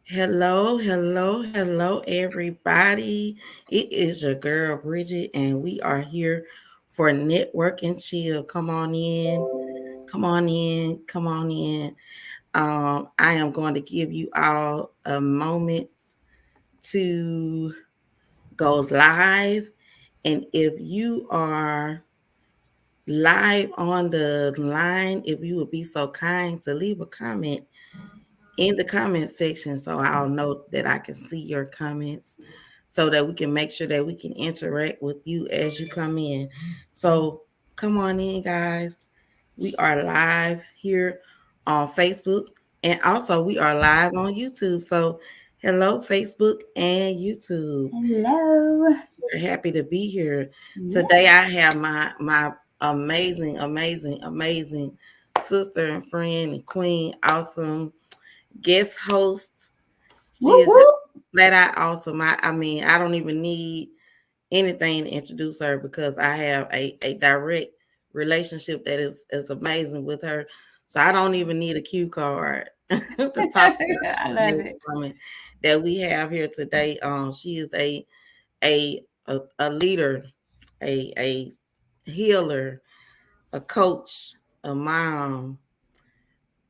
Hello, everybody. It is your girl Bridget, and we are here for Network and Chill. Come on in, come on in, come on in. I am going to give you all a moment to go live, and if you are live on the line, if you would be so kind to leave a comment in the comment section so I'll know that I can see your comments so that we can make sure that we can interact with you as you come in. So come on in, guys. We are live here on Facebook and also we are live on YouTube. So hello, Facebook and YouTube. Hello. We're happy to be here. Yeah. Today I have my amazing sister and friend and queen, awesome guest host. She Whoop is just whoop. flat out awesome. I mean, I don't even need anything to introduce her because I have a direct relationship that is amazing with her. So I don't even need a cue card to talk about I the love next it. woman that we have here today. She is a leader, a healer, a coach, a mom,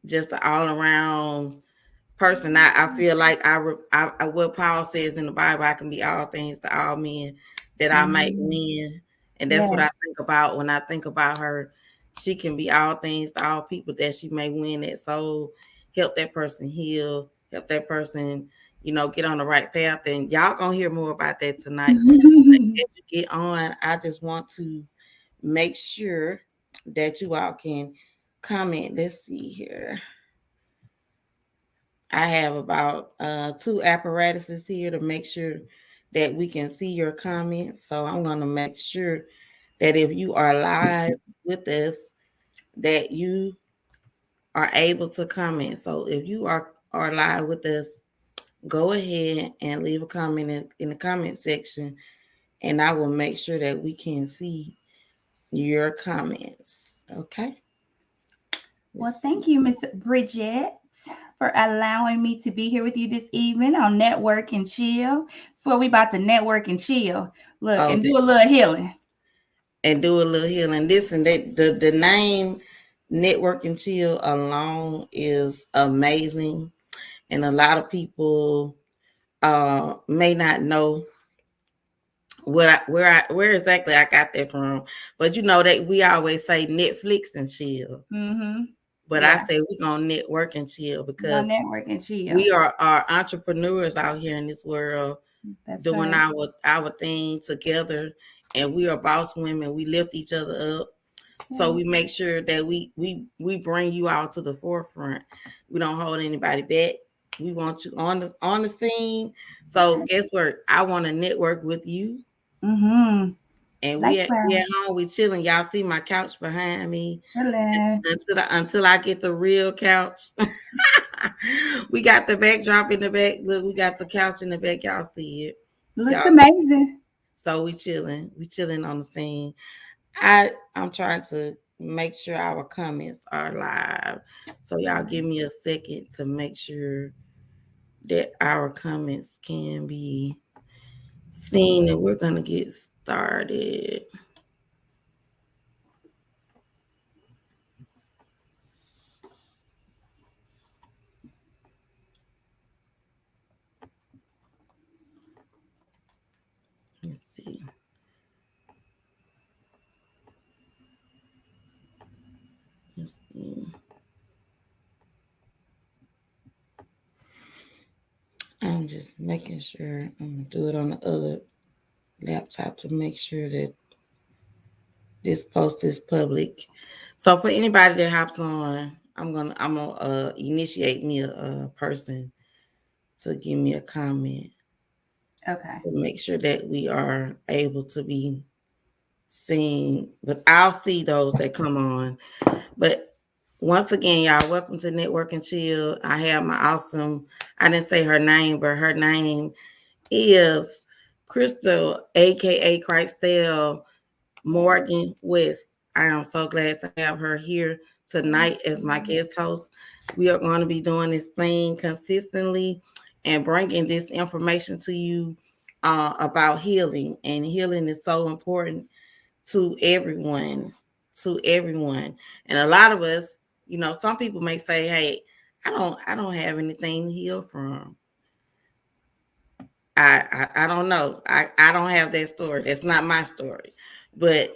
just an all around person. I feel like I what Paul says in the Bible, I can be all things to all men that I might Mm, win. And that's what yes. I think about when I think about her. She can be all things to all people that she may win that soul, help that person heal, help that person, get on the right path. And y'all gonna hear more about that tonight. As you get on, I just want to make sure that you all can comment. Let's see here. I have about two apparatuses here to make sure that we can see your comments. So I'm going to make sure that if you are live with us, that you are able to comment. So if you are live with us, go ahead and leave a comment in the comment section, and I will make sure that we can see your comments. Okay. Well, Let's see. thank you, Miss Bridget, for allowing me to be here with you this evening on Network and Chill. So we about to network and chill. Look, Oh, and do a little healing. and do a little healing. This and that. The name Network and Chill alone is amazing, and a lot of people may not know where exactly I got that from. But you know that we always say Netflix and chill, Mm-hmm. but I Yeah. say we gonna network and chill We're gonna because network and chill. we are entrepreneurs out here in this world That's doing right. our thing together, and we are boss women. We lift each other up. So Right. we make sure that we bring you out to the forefront. We don't hold anybody back. We want you on the scene. So guess what? I want to network with you. Mm-hmm. And we at Likewise. home, we chilling. Y'all see my couch behind me. Chilling. Until I get the real couch. We got the backdrop in the back. Look, we got the couch in the back. Y'all see it. Looks Y'all. amazing. So we chilling. We chilling on the scene. I'm trying to make sure our comments are live. So y'all give me a second to make sure that our comments can be seen, and we're gonna get started. Let's see. Let's see. I'm just making sure I'm gonna do it on the other laptop to make sure that this post is public. So for anybody that hops on, I'm gonna initiate me a person to give me a comment Okay. to make sure that we are able to be seen. But I'll see those that come on. But once again, y'all, welcome to Network and Chill. I have my awesome, I didn't say her name, but her name is Crystal, aka Xcel Morgan West. I am so glad to have her here tonight as my guest host. We are going to be doing this thing consistently and bringing this information to you about healing. And healing is so important to everyone, to everyone. And a lot of us, some people may say, "Hey, I don't have anything to heal from." I don't know. I don't have that story. That's not my story. But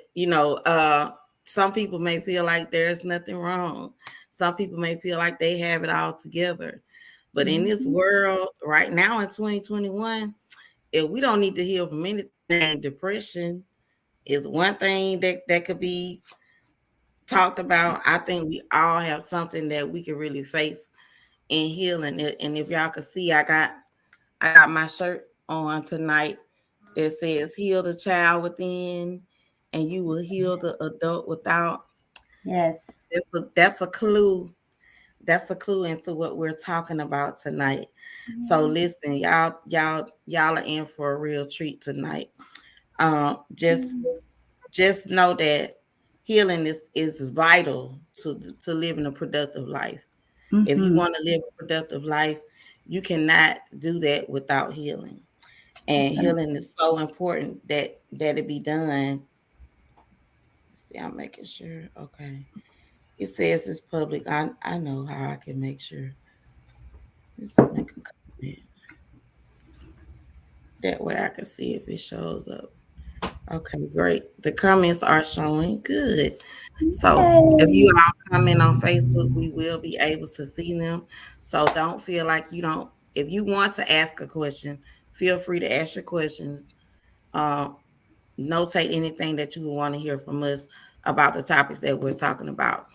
some people may feel like there's nothing wrong. Some people may feel like they have it all together. But in this Mm-hmm. world right now in 2021, if we don't need to heal from anything, depression is one thing that could be talked about. I think we all have something that we can really face in healing it. And if y'all could see, I got my shirt on tonight that says "Heal the child within, and you will heal the adult without." Yes. That's a clue. That's a clue into what we're talking about tonight. So Yeah. listen, y'all are in for a real treat tonight. Just know that healing is vital to living a productive life. If you Mm-hmm. want to live a productive life, you cannot do that without healing. And So, healing is so important that it be done. See, I'm making sure. Okay. It says it's public. I know how I can make sure. Let's make a comment. That way I can see if it shows up. Okay, great. The comments are showing good. So if you yay. all comment on Facebook, we will be able to see them. So don't feel like you don't. If you want to ask a question, feel free to ask your questions. Uh, Notate anything that you would want to hear from us about the topics that we're talking about.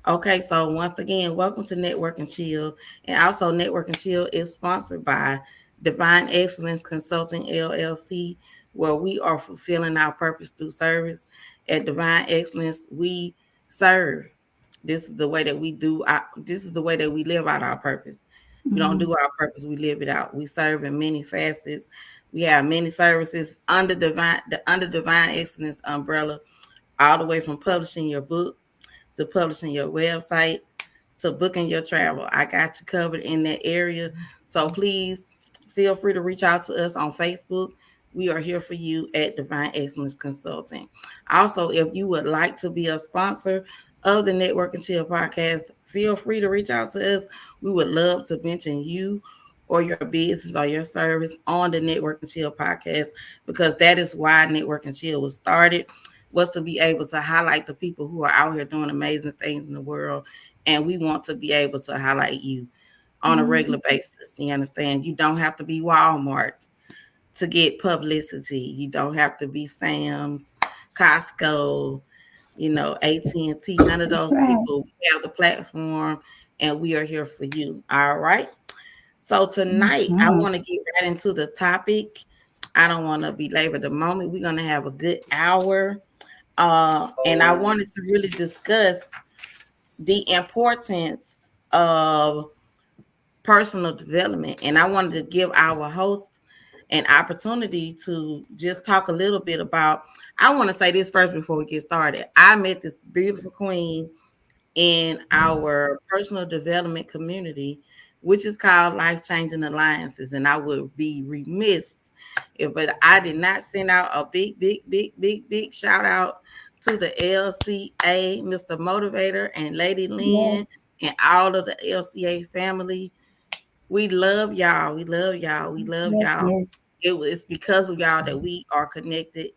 Okay, so once again, welcome to Network and Chill. And also, Network and Chill is sponsored by Divine Excellence Consulting LLC, where we are fulfilling our purpose through service. At Divine Excellence, we serve. This is the way that we do. This is the way that we live out our purpose. We don't Mm-hmm. do our purpose; we live it out. We serve in many facets. We have many services under Divine Excellence umbrella, all the way from publishing your book to publishing your website to booking your travel. I got you covered in that area. So please feel free to reach out to us on Facebook. We are here for you at Divine Excellence Consulting. Also, if you would like to be a sponsor of the Network and Chill podcast, feel free to reach out to us. We would love to mention you or your business or your service on the Network and Chill podcast, because that is why Network and Chill was started, was to be able to highlight the people who are out here doing amazing things in the world. And we want to be able to highlight you on a Mm-hmm. regular basis. You understand? You don't have to be Walmart to get publicity. You don't have to be Sam's, Costco, AT&T. None of That's those right. people. We have the platform, and we are here for you. All right. So tonight, I Mm-hmm. want to get right into the topic. I don't want to belabor the moment. We're going to have a good hour. And I wanted to really discuss the importance of personal development. And I wanted to give our hosts an opportunity to just talk a little bit about. I want to say this first before we get started. I met this beautiful queen in our personal development community, which is called Life Changing Alliances. And I would be remiss if but I did not send out a big, big, big, big, big shout out to the LCA, Mr. Motivator and Lady Yes. Lynn and all of the LCA family. We love y'all. We love y'all. We love Yes. y'all. Yes. It's because of y'all that we are connected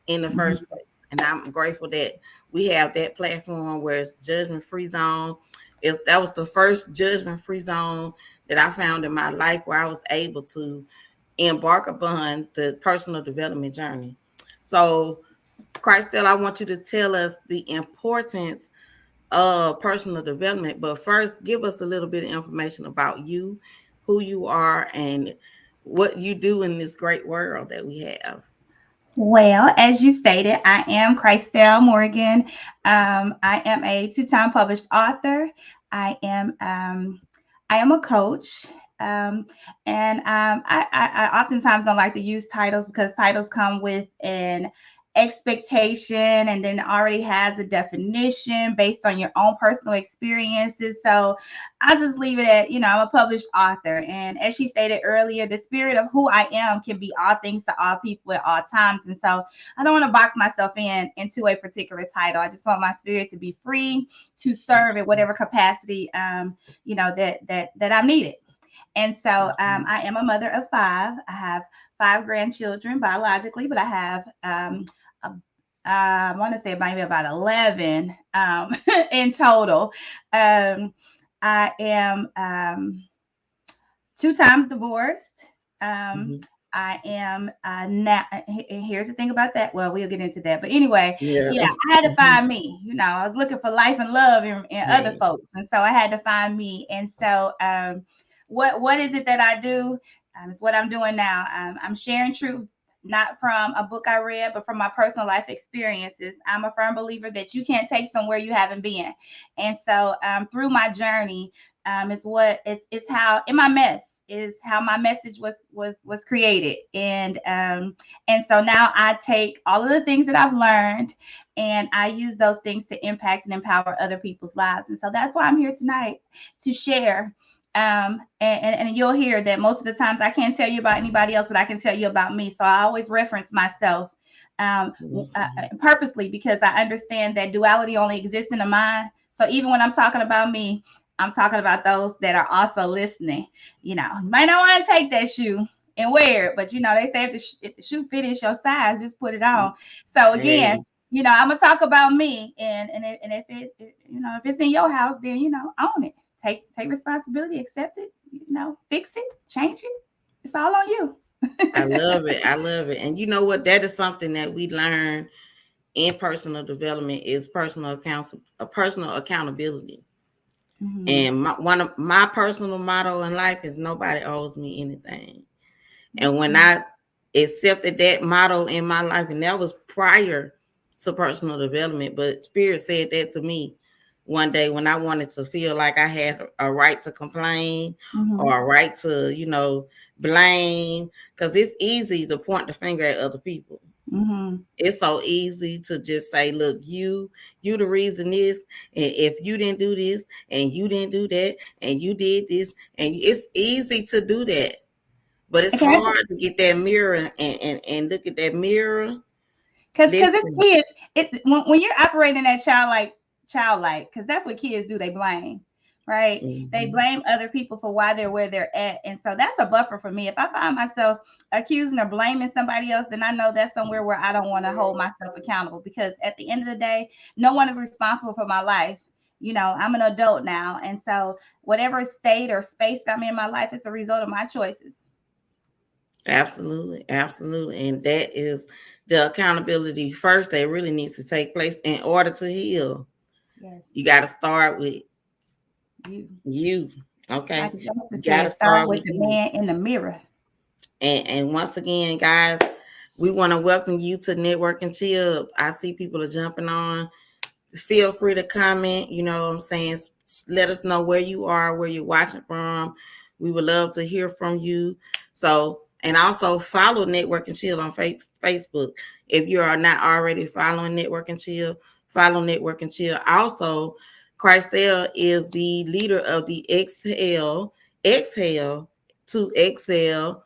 in the first Mm-hmm. place. And I'm grateful that we have that platform where it's judgment free zone. That was the first judgment free zone that I found in my life, where I was able to embark upon the personal development journey. So, Christelle, I want you to tell us the importance personal development. But first, give us a little bit of information about you, who you are, and what you do in this great world that we have. Well, as you stated, I am Christelle Morgan. I am a two-time published author. I am I am a coach. Um, and I oftentimes don't like to use titles because titles come with expectation and then already has a definition based on your own personal experiences. So I just leave it at, I'm a published author. And as she stated earlier, the spirit of who I am can be all things to all people at all times. And so I don't want to box myself into a particular title. I just want my spirit to be free to serve in whatever capacity, that I'm needed. And so I am a mother of five. I have five grandchildren biologically, but I have I want to say maybe about 11 in total. I am two times divorced. Mm-hmm. I am now. Here's the thing about that. Well, we'll get into that. But anyway, Yeah. yeah, I had to find me. I was looking for life and love in other Hey. folks, and so I had to find me. And so, what is it that I do? It's what I'm doing now. I'm sharing truth, not from a book I read, but from my personal life experiences. I'm a firm believer that you can't take somewhere you haven't been, and so through my journey, is what is how in my mess is how my message was created, and so now I take all of the things that I've learned and I use those things to impact and empower other people's lives. And so that's why I'm here tonight to share. And you'll hear that most of the times I can't tell you about anybody else, but I can tell you about me. So I always reference myself purposely, because I understand that duality only exists in the mind. So even when I'm talking about me, I'm talking about those that are also listening. You might not want to take that shoe and wear it, but they say if the shoe fits your size, just put it on. So again, Hey. I'm gonna talk about me, and if if it's in your house, then own it. Take responsibility, accept it, fix it, change it. It's all on you. I love it. I love it. And you know what? That is something that we learn in personal development is personal accountability. Mm-hmm. And one of my personal motto in life is nobody owes me anything. And when Mm-hmm. I accepted that motto in my life, and that was prior to personal development, but Spirit said that to me one day when I wanted to feel like I had a right to complain Mm-hmm. or a right to, blame, because it's easy to point the finger at other people. Mm-hmm. It's so easy to just say, look, you the reason is, and if you didn't do this and you didn't do that and you did this, and it's easy to do that, but it's Okay. hard to get that mirror and look at that mirror. Because it's Listen. kids. When you're operating that childlike, because that's what kids do. They blame, right? They Hmm. blame other people for why they're where they're at, and so that's a buffer for me. If I find myself accusing or blaming somebody else, then I know that's somewhere where I don't want to hold myself accountable. Because at the end of the day, no one is responsible for my life. I'm an adult now, and so whatever state or space I'm in my life, it's a result of my choices. Absolutely, absolutely, and that is the accountability first that really needs to take place in order to heal. Yes, You got to start with you. you. Okay, Michael Johnson you got to said, "Start start with with the you. man in the mirror." And once again, guys, we want to welcome you to Network and Chill. I see people are jumping on. Feel free to comment. You know what I'm saying? Let us know where you are, where you're watching from. We would love to hear from you. So, and also follow Network and Chill on Facebook. If you are not already following Network and Chill, follow Network and Chill. Also, Christelle is the leader of the Xhale to Xcel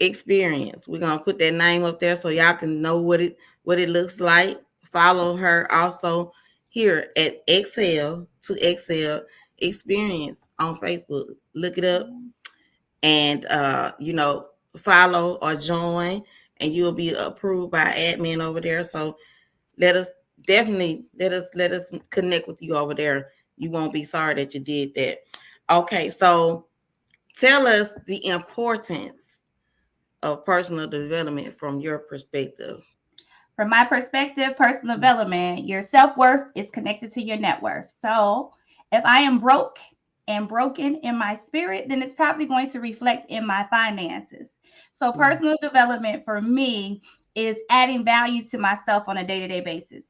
Xperience. We're gonna put that name up there so y'all can know what it looks like. Follow her also here at Xcel Xperience on Facebook. Look it up and follow or join, and you'll be approved by admin over there. So let us definitely let us connect with you over there. You won't be sorry that you did that. Okay, so tell us the importance of personal development from your perspective. From my perspective, personal development, your self worth is connected to your net worth. So if I am broke and broken in my spirit, then it's probably going to reflect in my finances. So Mm. personal development for me is adding value to myself on a day to day basis.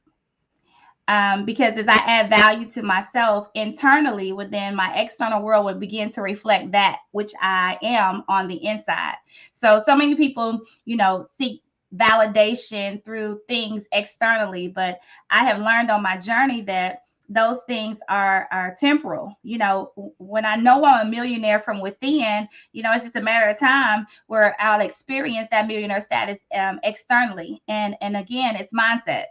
Because as I add value to myself internally, within my external world would begin to reflect that which I am on the inside. So many people, seek validation through things externally, but I have learned on my journey that those things are temporal. You know, when I know I'm a millionaire from within, you know, it's just a matter of time where I'll experience that millionaire status externally. And again, it's mindset.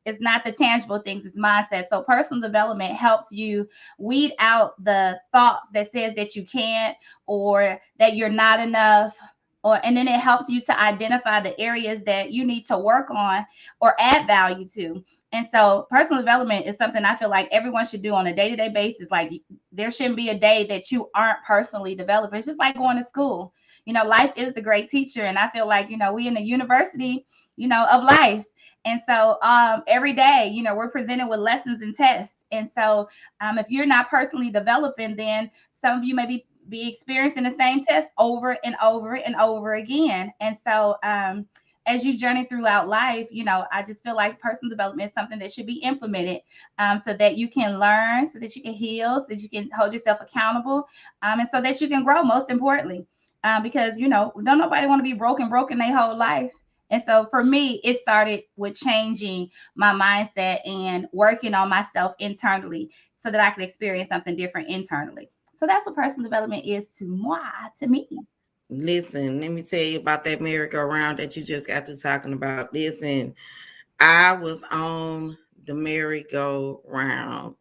It's not the tangible things, it's mindset. So personal development helps you weed out the thoughts that says that you can't, or that you're not enough, or and then it helps you to identify the areas that you need to work on or add value to. And so personal development is something I feel like everyone should do on a day-to-day basis. Like there shouldn't be a day that you aren't personally developing. It's just like going to school. You know, life is the great teacher. And I feel like, you know, we in the university, you know, of life. And so every day, you know, we're presented with lessons and tests. And so if you're not personally developing, then some of you may be experiencing the same test over and over and over again. And so as you journey throughout life, you know, I just feel like personal development is something that should be implemented, so that you can learn, so that you can heal, so that you can hold yourself accountable, and so that you can grow, most importantly. Because, you know, don't nobody want to be broken their whole life. And so for me, it started with changing my mindset and working on myself internally so that I could experience something different internally. So that's what personal development is to moi, to me. Listen, let me tell you about that merry-go-round that you just got to talking about. Listen, I was on the merry-go-round.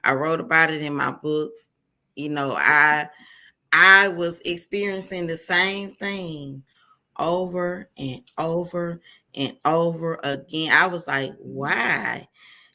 I wrote about it in my books. You know, I was experiencing the same thing over and over and over again. I was like, why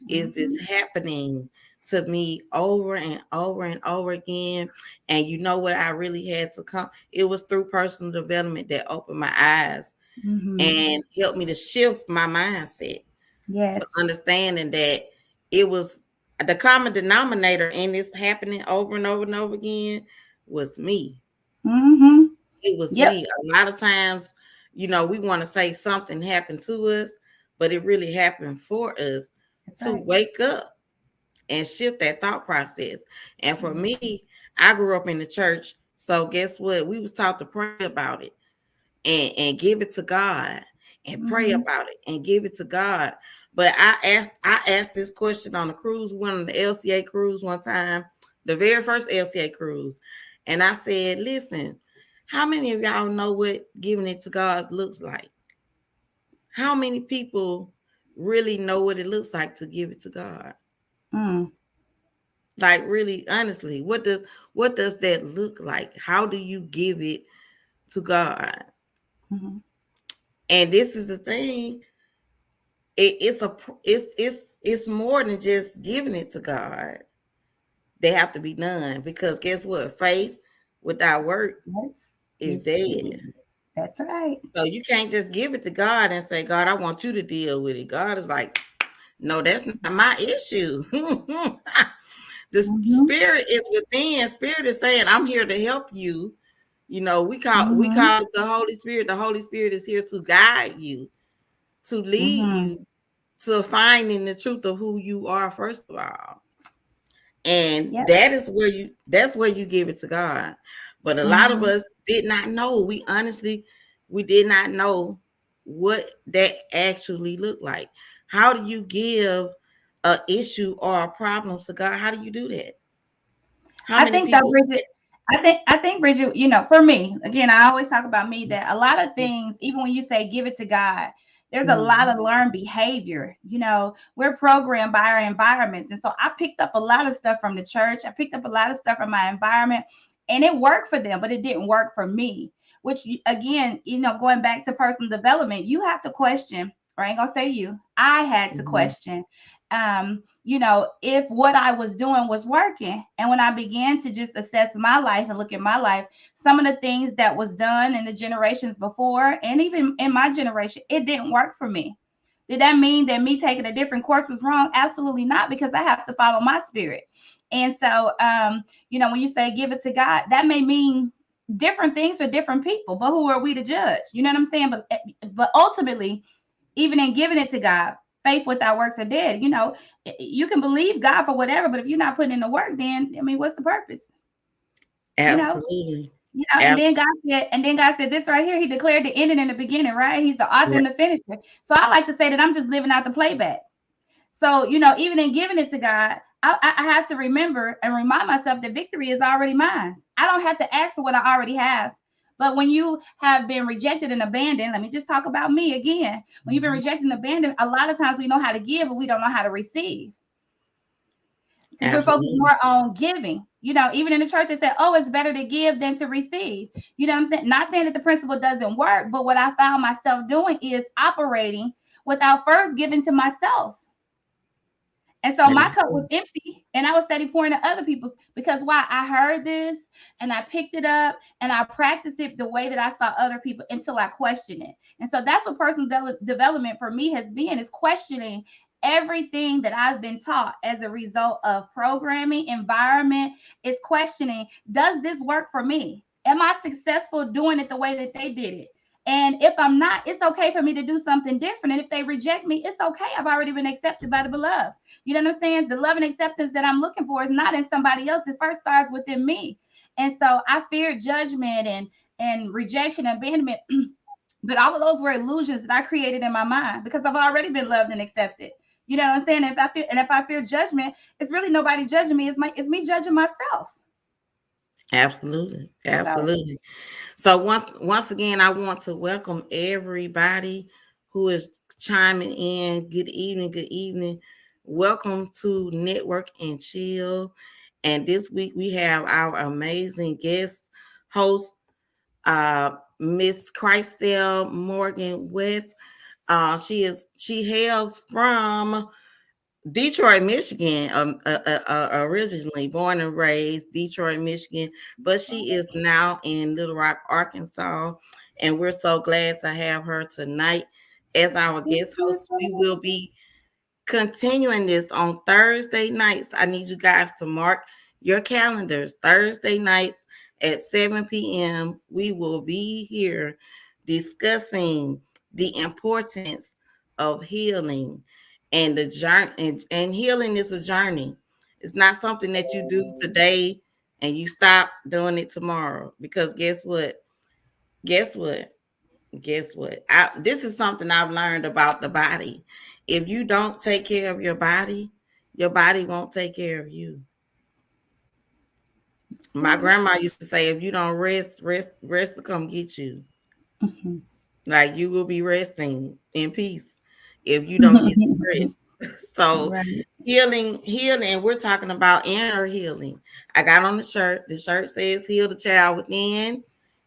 is this Mm-hmm. happening to me over and over and over again? And you know what? I really had to come. It was through personal development that opened my eyes Mm-hmm. and helped me to shift my mindset to Yes. understanding that it was the common denominator in this happening over and over and over again was me. Mm-hmm. It was Yep. me. A lot of times, you know, we want to say something happened to us, but it really happened for us That's to right. wake up and shift that thought process. And for Yeah. me, I grew up in the church. So guess what? We was taught to pray about it and give it to God and pray Mm-hmm. about it and give it to God. But I asked this question on a cruise, one of the LCA cruise one time, the very first LCA cruise. And I said, listen, how many of y'all know what giving it to God looks like? How many people really know what it looks like to give it to God? Mm. Like really honestly, what does that look like? How do you give it to God? Mm-hmm. And this is the thing, it's more than just giving it to God. They have to be done because guess what? Faith without work Yes. is It's dead. that's right. So you can't just give it to God and say, God, I want you to deal with it. God is like, no, that's not my issue. The Mm-hmm. spirit is within. Spirit is saying, I'm here to help you. You know, we Mm-hmm. call it the Holy Spirit. The Holy Spirit is here to guide you, to lead Mm-hmm. you to finding the truth of who you are, first of all. And Yep. that's where you give it to God. But a lot of Mm-hmm. us did not know. We did not know what that actually looked like. How do you give a issue or a problem to God? How do you do that? How I many think that people? Bridget, I think Bridget, you know, for me, again, I always talk about me that a lot of things, even when you say give it to God, there's a lot Mhm. of learned behavior. You know, we're programmed by our environments. And so I picked up a lot of stuff from the church. I picked up a lot of stuff from my environment and it worked for them, but it didn't work for me. Which again, you know, going back to personal development, you have to question, or I ain't gonna say you, I had to Mhm. question you know, if what I was doing was working. And when I began to just assess my life and look at my life, some of the things that was done in the generations before, and even in my generation, it didn't work for me. Did that mean that me taking a different course was wrong? Absolutely not, because I have to follow my spirit. And so, you know, when you say give it to God, that may mean different things for different people, but who are we to judge? You know what I'm saying? But ultimately, even in giving it to God, faith without works are dead. You know, you can believe God for whatever, but if you're not putting in the work, then I mean, what's the purpose? You know? Absolutely. And then God said this right here. He declared the ending and the beginning, right? He's the author and the finisher. So I like to say that I'm just living out the playback. So, even in giving it to God, I have to remember and remind myself that victory is already mine. I don't have to ask for what I already have. But when you have been rejected and abandoned, let me just talk about me again. When you've been Mhm. rejected and abandoned, a lot of times we know how to give, but we don't know how to receive because we're focused Absolutely. more on giving. Even in the church, they said, oh, it's better to give than to receive. You know what I'm saying? Not saying that the principle doesn't work, but what I found myself doing is operating without first giving to myself. And so my That's cup was true. empty and I was steady pouring to other people's because why? I heard this and I picked it up and I practiced it the way that I saw other people until I questioned it. And so that's what personal development for me has been is questioning everything that I've been taught as a result of programming, environment, is questioning, does this work for me? Am I successful doing it the way that they did it? And if I'm not, it's okay for me to do something different. And if they reject me, it's okay. I've already been accepted by the beloved. You know what I'm saying? The love and acceptance that I'm looking for is not in somebody else. It first starts within me. And so I fear judgment and rejection and abandonment. But all of those were illusions that I created in my mind because I've already been loved and accepted. You know what I'm saying? If I fear judgment, it's really nobody judging me. It's me judging myself. Absolutely. So Absolutely. So once again, I want to welcome everybody who is chiming in. Good evening, good evening. Welcome to Network and Chill. And this week we have our amazing guest host, Miss Christelle Morgan West. She hails from Detroit, Michigan, originally born and raised Detroit, Michigan, but she is now in Little Rock, Arkansas, and we're so glad to have her tonight as our guest host. We will be continuing this on Thursday nights. I need you guys to mark your calendars. Thursday nights at 7 p.m. We will be here discussing the importance of healing and the journey. And healing is a journey. It's not something that you do today and you stop doing it tomorrow. Because guess what? Guess what? Guess what? This is something I've learned about the body. If you don't take care of your body won't take care of you. My grandma used to say, if you don't rest will come get you. Mhm. Like you will be resting in peace if you don't get some rest. So Right. healing, we're talking about inner healing. I got on the shirt. The shirt says heal the child within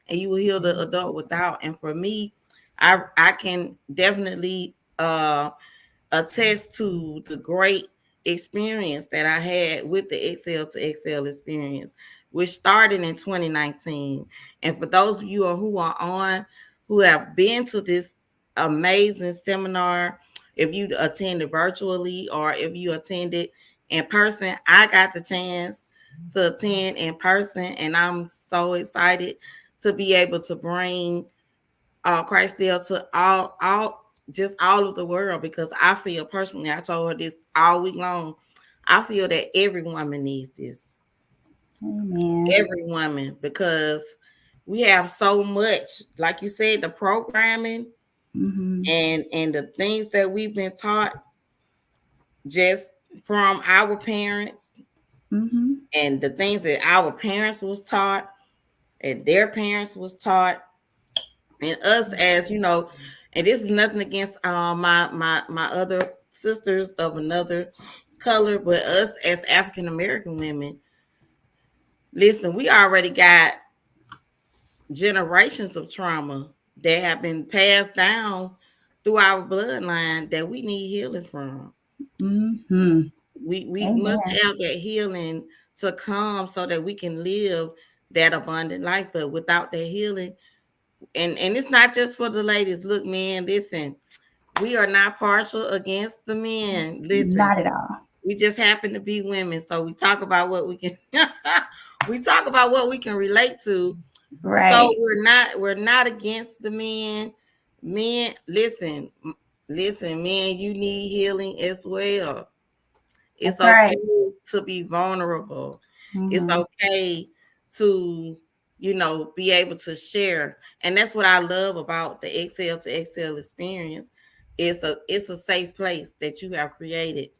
and you will heal the adult without. And for me, I can definitely attest to the great experience that I had with the Xcel to Xcel experience, which started in 2019. And for those of you who are on, who have been to this amazing seminar, if you attended virtually or if you attended in person, I got the chance to attend in person, and I'm so excited to be able to bring Christ deal to all of the world because I feel personally, I told her this all week long. I feel that every woman needs this. Amen. Every woman, because we have so much, like you said, the programming Mhm. and the things that we've been taught just from our parents Mhm. and the things that our parents was taught and their parents was taught and us as and this is nothing against my other sisters of another color, but us as African American women, listen, we already got generations of trauma that have been passed down through our bloodline that we need healing from. Mhm. We must Amen. have that healing to come so that we can live that abundant life. But without that healing, and it's not just for the ladies. Look, man, listen, we are not partial against the men. Listen, Not at all. we just happen to be women, so we talk about what we can. We talk about what we can relate to. So Right. we're not against the men. Men, listen, men, you need healing as well. That's It's okay right. to be vulnerable. It's Mhm. okay to be able to share. And that's what I love about the Xcel to Xcel experience. It's a safe place that you have created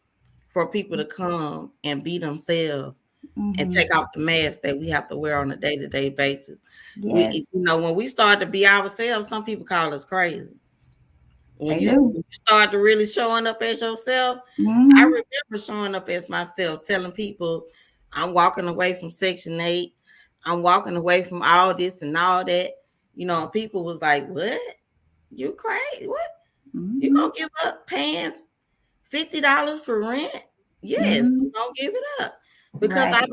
for people to come and be themselves and Mm-hmm. take off the mask that we have to wear on a day-to-day basis. Yes, When we start to be ourselves, some people call us crazy. When they you do. when you start to really showing up as yourself, I Mm-hmm. remember showing up as myself, telling people I'm walking away from Section 8. I'm walking away from all this and all that. People was like, "What? You crazy? What? You Mm-hmm. gonna give up paying $50 for rent?" Yes, Mm-hmm. I'm gonna give it up because Right.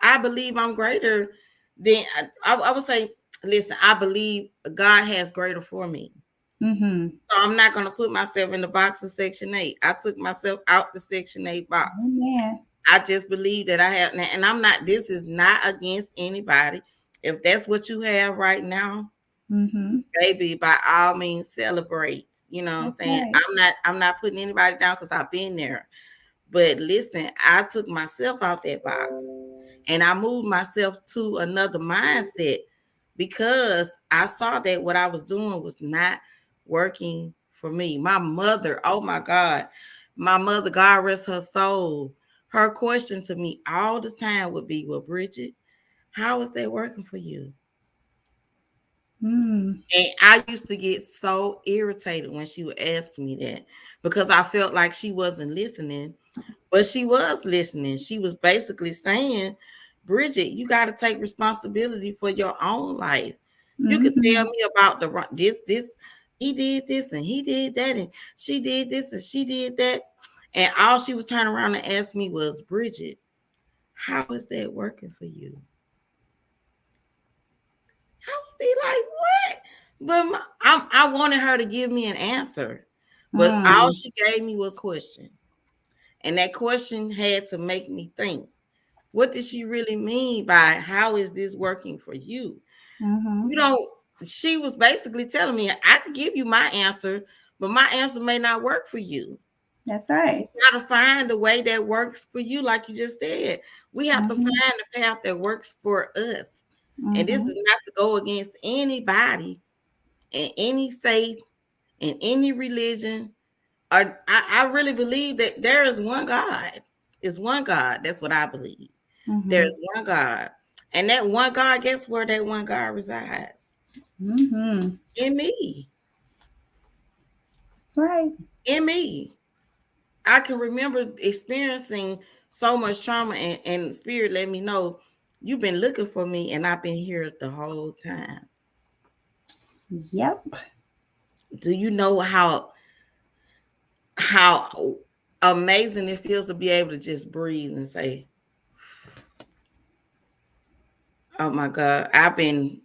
I believe I'm greater than I would say. Listen, I believe God has greater for me. Mm-hmm. So I'm not gonna put myself in the box of Section 8. I took myself out the Section 8 box. Amen. I just believe that I have, and I'm not. This is not against anybody. If that's what you have right now, Mm-hmm. baby, by all means, celebrate. You know what I'm That's saying? right. I'm not putting anybody down because I've been there. But listen, I took myself out that box and I moved myself to another mindset because I saw that what I was doing was not working for me. My mother, oh my God, my mother, God rest her soul. Her question to me all the time would be, "Well, Bridget, how is that working for you?" Mm. And I used to get so irritated when she would ask me that because I felt like she wasn't listening. But she was listening. She was basically saying, "Bridget, you got to take responsibility for your own life. You could tell Mm-hmm. me about this. He did this and he did that, and she did this and she did that." And all she would turn around and ask me was, "Bridget, how is that working for you?" I would be like, "What?" But I wanted her to give me an answer, but all Mm. she gave me was question, and that question had to make me think. What did she really mean by how is this working for you? Mm-hmm. You know, she was basically telling me I could give you my answer, but my answer may not work for you. That's You right. got to find a way that works for you, like you just said. We have to Mm-hmm. find a path that works for us. And this Mm-hmm. is not to go against anybody in any faith, in any religion. I really believe that there is one God. It's one God. That's what I believe. Mm-hmm. There's one God. And that one God, guess where that one God resides? Mm-hmm. In me. That's right. In me. I can remember experiencing so much trauma, and Spirit let me know you've been looking for me and I've been here the whole time. Yep. Do you know how amazing it feels to be able to just breathe and say, "Oh my God, I've been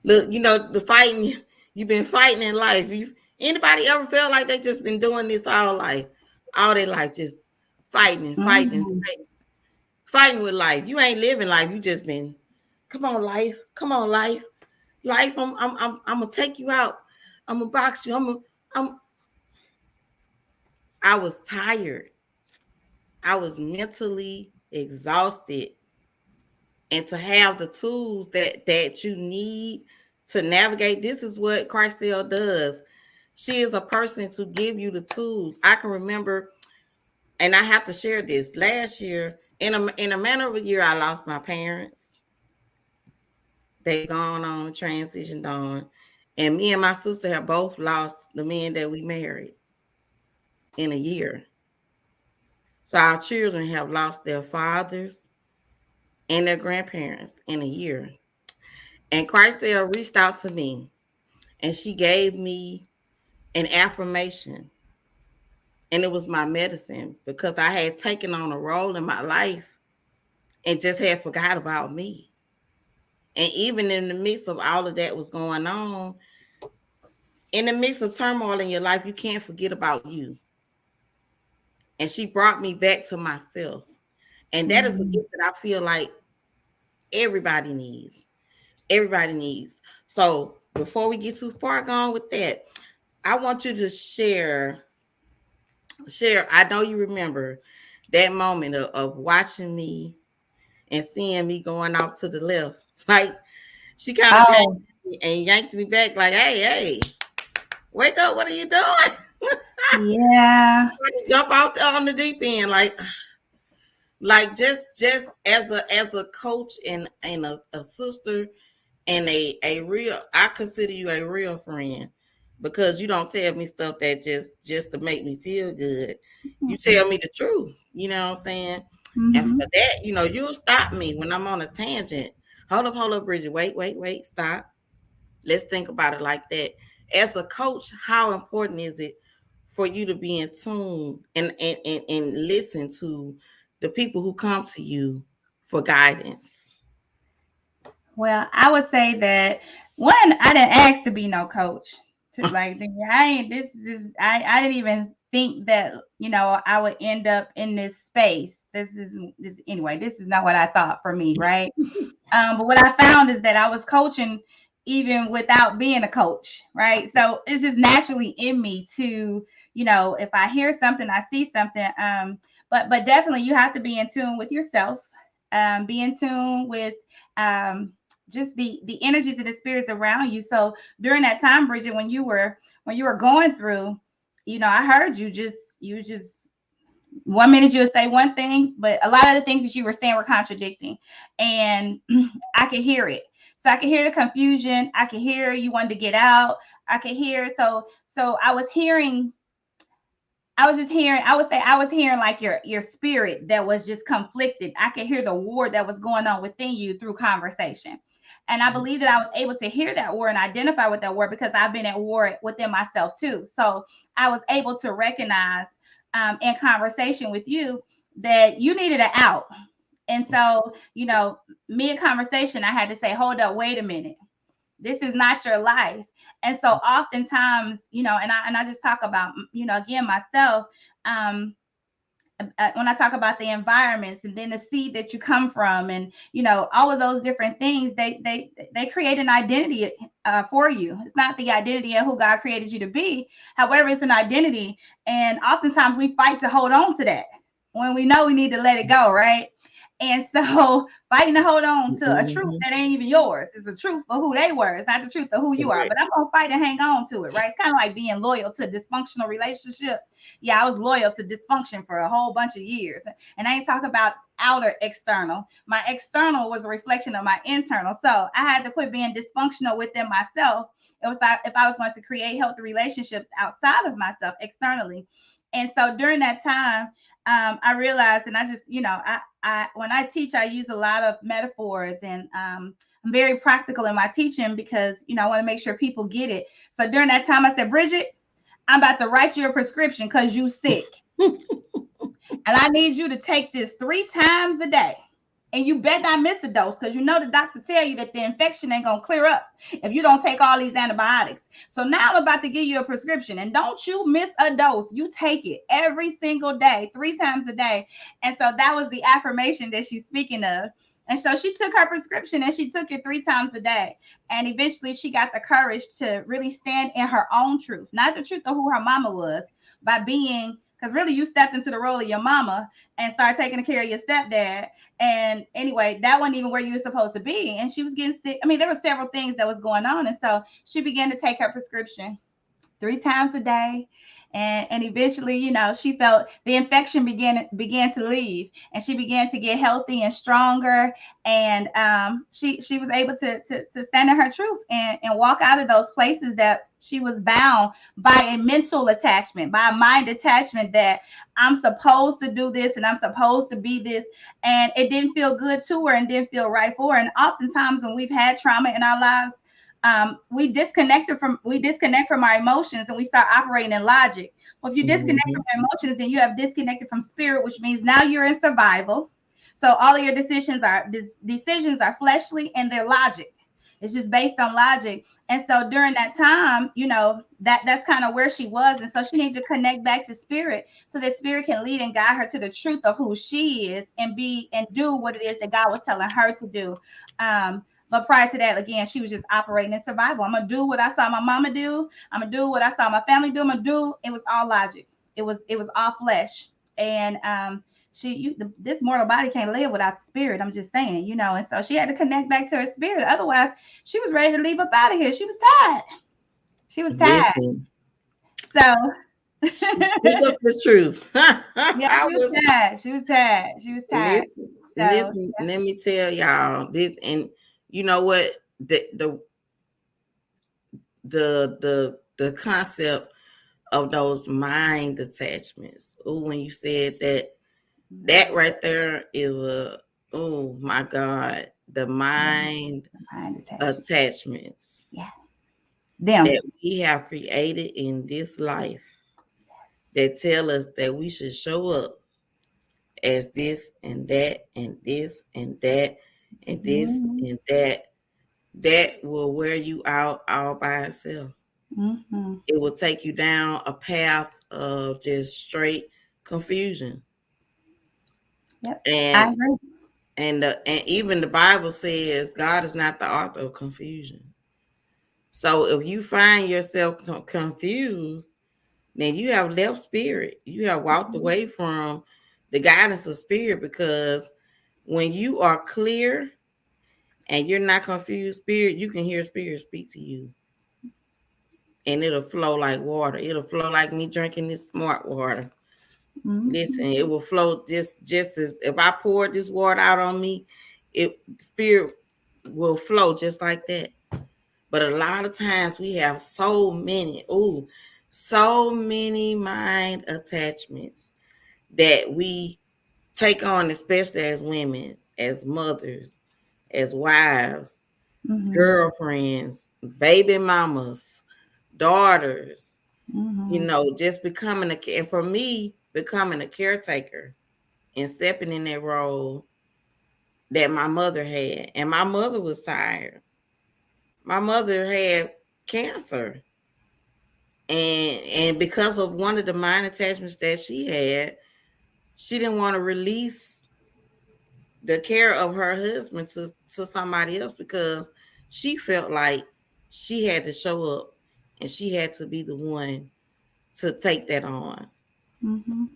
look, the fighting you've been fighting in life. You Anybody ever felt like they just been doing this all their life, just fighting and fighting and Mm-hmm. fighting with life. You ain't living life. You just been, come on, life, come on, life, life. I'm gonna take you out. I'm gonna box you. I'm. I was tired. I was mentally exhausted, and to have the tools that you need to navigate. This is what Christelle does. She is a person to give you the tools. I can remember, and I have to share this. Last year, in a manner of a year, I lost my parents. They gone on, transitioned on, and me and my sister have both lost the men that we married in a year. So our children have lost their fathers and their grandparents in a year. And Christelle reached out to me, and she gave me an affirmation, and it was my medicine because I had taken on a role in my life and just had forgot about me. And even in the midst of all of that was going on, in the midst of turmoil in your life, you can't forget about you. And she brought me back to myself. And that is a Mm-hmm. gift that I feel like everybody needs. Everybody needs. So before we get too far gone with that, I want you to share. I know you remember that moment of watching me and seeing me going off to the left. Like she kind of came Oh, and yanked me back, like, "Hey, hey, wake up! What are you doing?" yeah. Like, jump out on the deep end, like just as a coach and a sister and a real. I consider you a real friend because you don't tell me stuff that just to make me feel good. You tell me the truth. You know what I'm saying? And for Mm-hmm. that, you'll stop me when I'm on a tangent. Hold up, Bridget. Wait. Stop. Let's think about it like that. As a coach, how important is it for you to be in tune and listen to the people who come to you for guidance? Well, I would say that one, I didn't ask to be no coach. Like I ain't this I didn't even think that I would end up in this space. This anyway. This is not what I thought for me, right? But what I found is that I was coaching even without being a coach, right? So it's just naturally in me to, if I hear something, I see something. But definitely you have to be in tune with yourself, be in tune with just the energies and the spirits around you. So during that time, Bridget, when you were going through, I heard you just 1 minute you would say one thing, but a lot of the things that you were saying were contradicting. And I could hear it. So I could hear the confusion. I could hear you wanted to get out. I could hear so I was just hearing, I would say I was hearing like your spirit that was just conflicted. I could hear the war that was going on within you through conversation. And I believe that I was able to hear that war and identify with that war because I've been at war within myself too. So I was able to recognize in conversation with you that you needed an out. And so, mid conversation, I had to say, hold up, wait a minute. This is not your life. And so oftentimes, and I just talk about, again, myself, um, when I talk about the environments and then the seed that you come from, and all of those different things, they create an identity for you. It's not the identity of who God created you to be. However, it's an identity, and oftentimes we fight to hold on to that when we know we need to let it go, right? And so fighting to hold on to a truth Mm-hmm. that ain't even yours. It's a truth for who they were. It's not the truth of who you are. Correct. But I'm gonna fight to hang on to it, right? It's kind of like being loyal to a dysfunctional relationship. Yeah, I was loyal to dysfunction for a whole bunch of years. And I ain't talking about outer external. My external was a reflection of my internal. So I had to quit being dysfunctional within myself. It was like if I was going to create healthy relationships outside of myself externally. And so during that time, I realized, and I just, I when I teach, I use a lot of metaphors, and I'm very practical in my teaching because I want to make sure people get it. So during that time, I said, Bridget, I'm about to write you a prescription because you sick. And I need you to take this 3 times a day. And you better not miss a dose because the doctor tell you that the infection ain't gonna clear up if you don't take all these antibiotics. So now I'm about to give you a prescription, and don't you miss a dose. You take it every single day, 3 times a day. And so that was the affirmation that she's speaking of. And so she took her prescription and she took it 3 times a day. And eventually she got the courage to really stand in her own truth, not the truth of who her mama was, by being, because really you stepped into the role of your mama and started taking care of your stepdad. And anyway, that wasn't even where you were supposed to be. And she was getting sick. I mean, there were several things that was going on. And so she began to take her prescription 3 times a day. And eventually, she felt the infection began to leave, and she began to get healthy and stronger. And she was able to stand in her truth and walk out of those places that she was bound by a mental attachment, by a mind attachment that I'm supposed to do this and I'm supposed to be this. And it didn't feel good to her and didn't feel right for her. And oftentimes when we've had trauma in our lives, we disconnect from our emotions and we start operating in logic. Well, if you disconnect Mm-hmm. from your emotions, then you have disconnected from spirit, which means now you're in survival. So all of your decisions are fleshly and they're logic. It's just based on logic. And so during that time, that's kind of where she was. And so she needed to connect back to spirit so that spirit can lead and guide her to the truth of who she is and be and do what it is that God was telling her to do. But prior to that, again, she was just operating in survival. I'm gonna do what I saw my mama do. I'm gonna do what I saw my family do. I'm gonna do. It was all logic. It was all flesh. And this mortal body can't live without the spirit. I'm just saying, and so she had to connect back to her spirit. Otherwise, she was ready to leave up out of here. She was tired. She was tired. Listen, So speak up the truth. yeah, I she was was tired. She was tired. She was tired. listen, So listen. Let me tell y'all this, and you know what? The concept of those mind attachments. Oh, when you said that, that mhm, right there is a, oh my God, the yeah, mind mind attachment. attachments Yeah, them. that we have created in this life that tell us that we should show up as this and that and this and that and this Hmm. and that. That will wear you out all by itself. Hmm. It will take you down a path of just straight confusion. Yep, I And agree. and even the Bible says God is not the author of confusion. So if you find yourself confused, then you have left spirit. You have walked Mhm. away from the guidance of spirit, because when you are clear and you're not confused, spirit, you can hear spirit speak to you, and it'll flow like water. It'll flow like me drinking this smart water. Listen, Mhm. it will flow just as if I poured this water out on me, it spirit will flow just like that. But a lot of times we have so many mind attachments that we take on, especially as women, as mothers, as wives, Mhm. girlfriends, baby mamas, daughters, Mhm. just becoming and for me, becoming a caretaker and stepping in that role that my mother had. And my mother was tired. My mother had cancer. And because of one of the mind attachments that she had, she didn't want to release the care of her husband to somebody else, because she felt like she had to show up and she had to be the one to take that on. Mhm.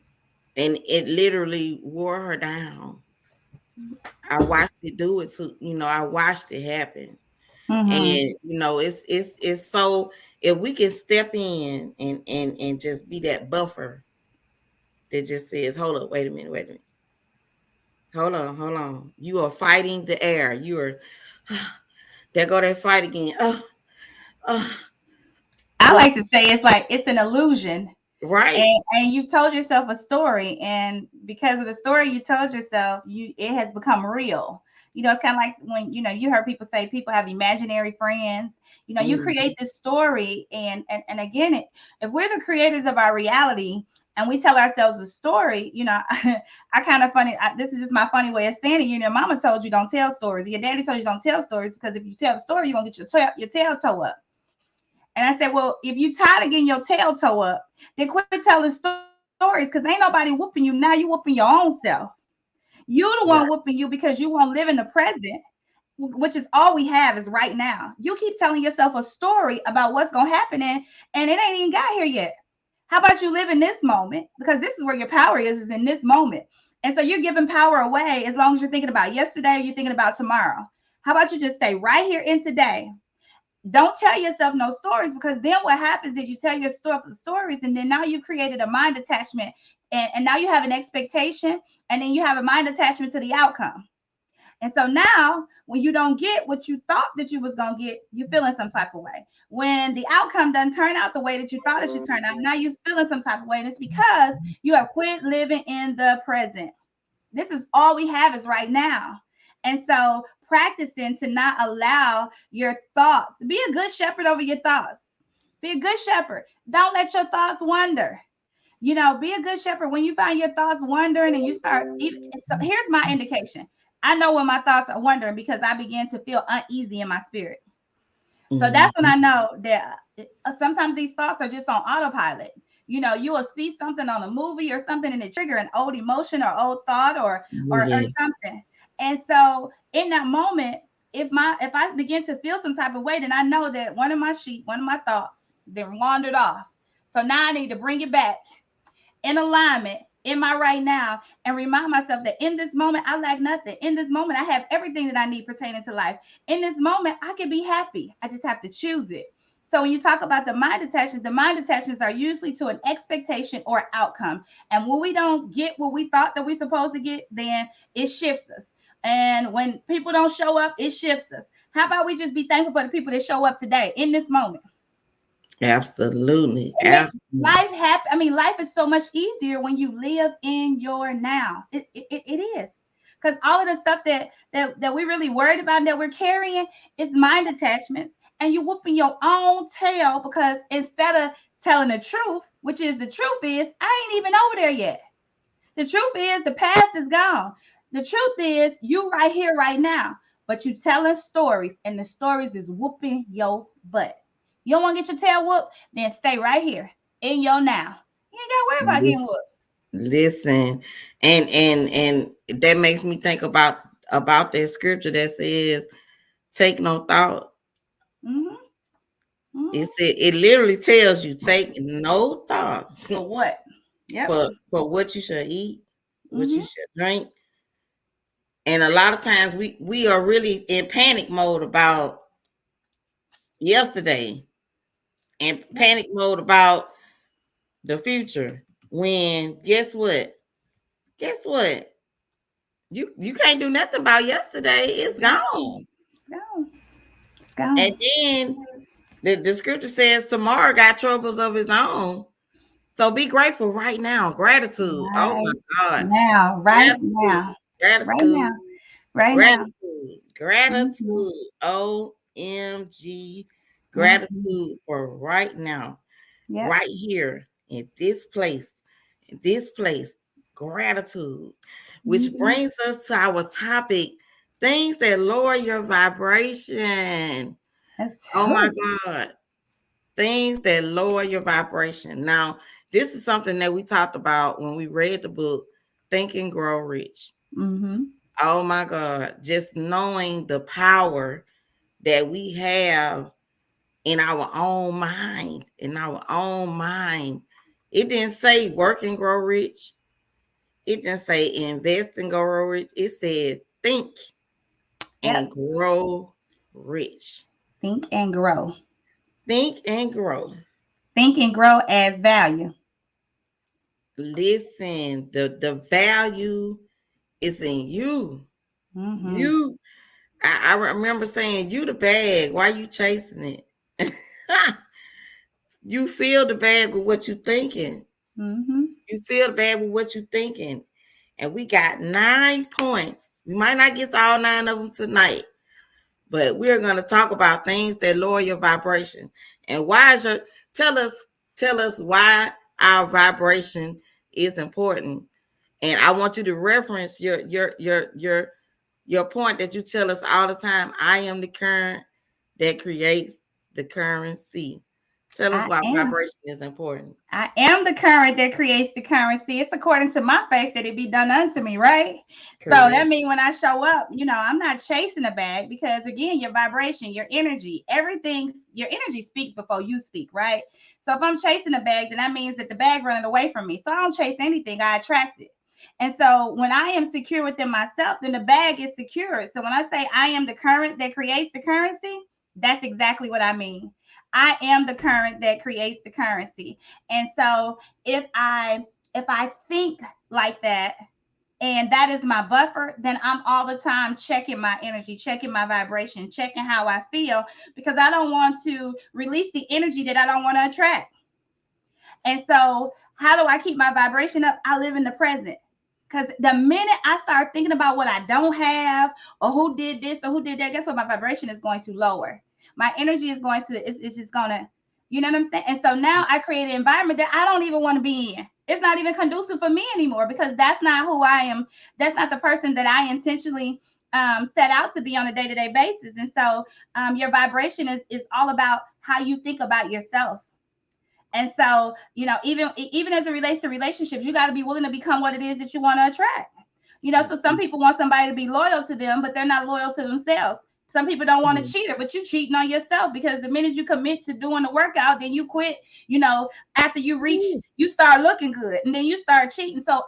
And it literally wore her down. I watched it do it to, I watched it happen. Mhm. And it's so, if we can step in and just be that buffer that just says, hold up, wait a minute. Hold on. You are fighting the air. You are there go that fight again. Uh, I but like to say it's like it's an illusion. right. And you've told yourself a story, and because of the story you told yourself, it has become real. It's kind of like when you heard people say people have imaginary friends. You Mhm. create this story, and again, if we're the creators of our reality and we tell ourselves a story, I kind of funny. This is just my funny way of saying it. Mama told you don't tell stories. Your daddy told you don't tell stories because if you tell the story, you're gonna get your tail toe up. And I said, well, if you tired of getting your tail toe up, then quit telling stories because ain't nobody whooping you. Now you whooping your own self. You the one whooping Right. you because you won't live in the present, which is all we have is right now. You keep telling yourself a story about what's going to happen and it ain't even got here yet. How about you live in this moment? Because this is where your power is in this moment. And so you're giving power away as long as you're thinking about yesterday or you're thinking about tomorrow. How about you just stay right here in today? Don't tell yourself no stories, because then what happens is you tell yourself the stories and then now you created a mind attachment, and now you have an expectation, and then you have a mind attachment to the outcome. And so now when you don't get what you thought that you was going to get, you feeling some type of way. When the outcome doesn't turn out the way that you thought it should turn out, now you feeling some type of way, and it's because you have quit living in the present. This is all we have is right now. And so practicing to not allow your thoughts, be a good shepherd over your thoughts. Be a good shepherd. Don't let your thoughts wander. Be a good shepherd when you find your thoughts wandering and you start even. So here's my indication. I know when my thoughts are wandering because I begin to feel uneasy in my spirit. So that's when Mhm. I know that sometimes these thoughts are just on autopilot. You will see something on a movie or something and it trigger an old emotion or old thought or Yeah. something. And so in that moment, if I begin to feel some type of way, then I know that one of my thoughts, then wandered off. So now I need to bring it back in alignment in my right now, and remind myself that in this moment I lack nothing. In this moment I have everything that I need pertaining to life. In this moment I can be happy. I just have to choose it. So when you talk about the mind attachments are usually to an expectation or outcome. And when we don't get what we thought that we're supposed to get, then it shifts us. And when people don't show up, it shifts us. How about we just be thankful for the people that show up today in this moment? Absolutely. It makes Absolutely. life happy. I mean, life is so much easier when you live in your now. It is. Because all of the stuff that we really worried about and that we're carrying is mind attachments. And you whooping your own tail because instead of telling the truth, which is the truth is, I ain't even over there yet. The truth is the past is gone. The truth is you right here, right now. But you telling stories, and the stories is whooping your butt. You don't want to get your tail whooped? Then stay right here in your now. You ain't got to worry about Lis- getting whooped. Listen, and that makes me think about that scripture that says, "Take no thought." Mm-hmm. It Mm-hmm. said it literally tells you take no thought For what? Yep. for what you should eat, what you Mm-hmm. should drink, and a lot of times we are really in panic mode about yesterday and Yep. panic mode about the future. When guess what? You can't do nothing about yesterday. It's Yep. gone. It's gone. It's And gone. then the scripture says tomorrow got troubles of his own. So be grateful right now. Gratitude. Oh my Right God. now. Right Gratitude. now. Right Gratitude. now. Right now. Gratitude. Mm-hmm. Gratitude. OMG. Mm-hmm. Gratitude for right now. Yep. Right here in this place. In this place. Gratitude. Which Mm-hmm. brings us to our topic, things that lower your vibration. That's Oh my who. God. Things that lower your vibration. Now, this is something that we talked about when we read the book, Think and Grow Rich. Mm-hmm. Oh my God. Just knowing the power that we have in our own mind, in our own mind. It didn't say work and grow rich. It didn't say invest and grow rich. It said think and Yep. grow rich. Think and grow. Think and grow. Think and grow as value. Listen, the value is in you. Mm-hmm. You, I remember saying, you the bag. Why you chasing it? You feel the bag with what you thinking. Mm-hmm. You feel the bag with what you thinking. And we got 9 points. We might not get to all 9 of them tonight, but we're going to talk about things that lower your vibration. And why is your tell us tell us why our vibration is important. And I want you to reference your point that you tell us all the time. I am the current that creates the currency. Tell us I why am. vibration is important. I am the current that creates the currency. It's according to my faith that it be done unto me, right? So that Correct. means when I show up, I'm not chasing a bag because again, your vibration, your energy, everything, your energy speaks before you speak, right? So if I'm chasing a bag, then that means that the bag running away from me. So I don't chase anything, I attract it. And so when I am secure within myself, then the bag is secured. So when I say I am the current that creates the currency, that's exactly what I mean. I am the current that creates the currency. And so if I think like that and that is my buffer, then I'm all the time checking my energy, checking my vibration, checking how I feel because I don't want to release the energy that I don't want to attract. And so, how do I keep my vibration up? I live in the present. Because the minute I start thinking about what I don't have or who did this or who did that, guess what? My vibration is going to lower. My energy is going to, it's just going to, you know what I'm saying? And so now I create an environment that I don't even want to be in. It's not even conducive for me anymore because that's not who I am. That's not the person that I intentionally set out to be on a day-to-day basis. And so your vibration is all about how you think about yourself. And so, even as it relates to relationships, you got to be willing to become what it is that you want to attract. So some people want somebody to be loyal to them, but they're not loyal to themselves. Some people don't want to Mm. cheat, but you cheating on yourself, because the minute you commit to doing the workout, then you quit. After you reach, Ooh. you start looking good, and then you start cheating. So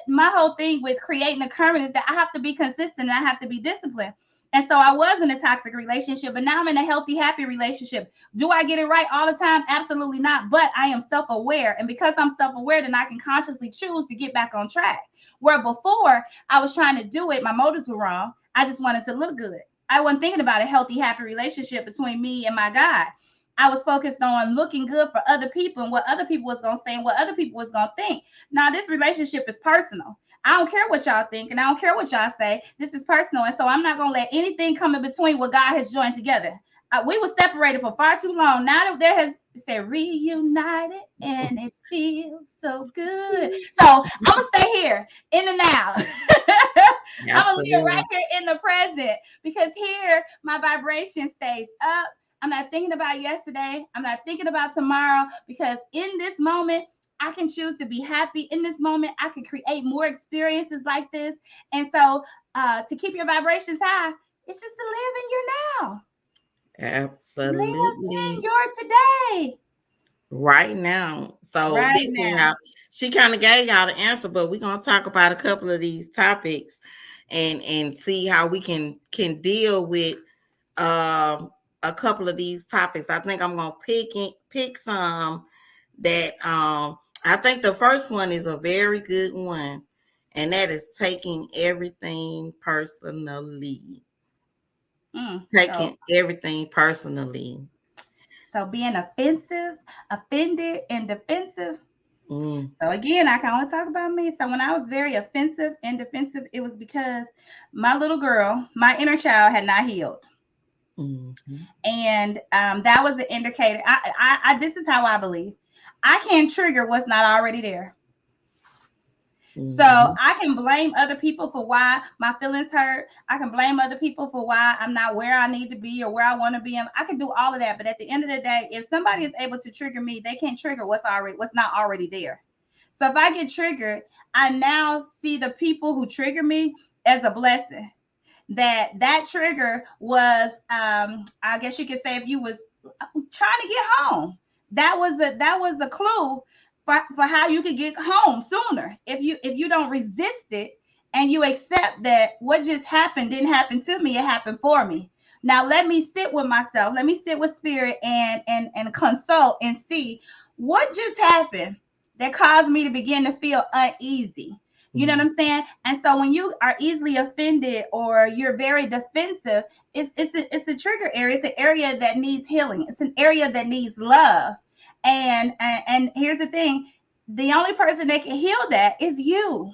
my whole thing with creating a current is that I have to be consistent and I have to be disciplined. And so I was in a toxic relationship, but now I'm in a healthy, happy relationship. Do I get it right all the time? Absolutely not. But I am self aware. And because I'm self aware, then I can consciously choose to get back on track. Where before I was trying to do it, my motives were wrong. I just wanted to look good. I wasn't thinking about a healthy, happy relationship between me and my God. I was focused on looking good for other people and what other people was going to say and what other people was going to think. Now, this relationship is personal. I don't care what y'all think and I don't care what y'all say. This is personal. And so I'm not going to let anything come in between what God has joined together. We were separated for far too long. Now that there has said reunited and it feels so good. So I'm going to stay here in the now. I'm going to live right Absolutely. here in the present, because here my vibration stays up. I'm not thinking about yesterday. I'm not thinking about tomorrow, because in this moment, I can choose to be happy. In this moment, I can create more experiences like this. And so, to keep your vibrations high, it's just to live in your now, live in Absolutely. your today, Right now. So right listen, now. y'all. She kind of gave y'all the answer, but we're gonna talk about a couple of these topics and see how we can deal with a couple of these topics. I think I'm gonna pick some that I think the first one is a very good one, and that is taking everything personally. So, Taking everything personally. being offensive, offended, and defensive. Mm, So again, I can only talk about me. So when I was very offensive and defensive, it was because my little girl, my inner child, had not healed. mm, And that was an indicator. This is how I believe. I can't trigger what's not already there. So mm, I can blame other people for why my feelings hurt. I can blame other people for why I'm not where I need to be or where I want to be. And I can do all of that. But at the end of the day, if somebody is able to trigger me, they can't trigger what's not already there. So if I get triggered, I now see the people who trigger me as a blessing. That trigger was, I guess you could say, if you was trying to get home, that was a clue for how you could get home sooner. If you don't resist it and you accept that what just happened didn't happen to me, it happened for me. Now let me sit with myself, let me sit with spirit and consult and see what just happened that caused me to begin to feel uneasy. You know what mm, I'm saying? And so when you are easily offended or you're very defensive, it's a trigger area. It's an area that needs healing. It's an area that needs love. And here's the thing: the only person that can heal that is you.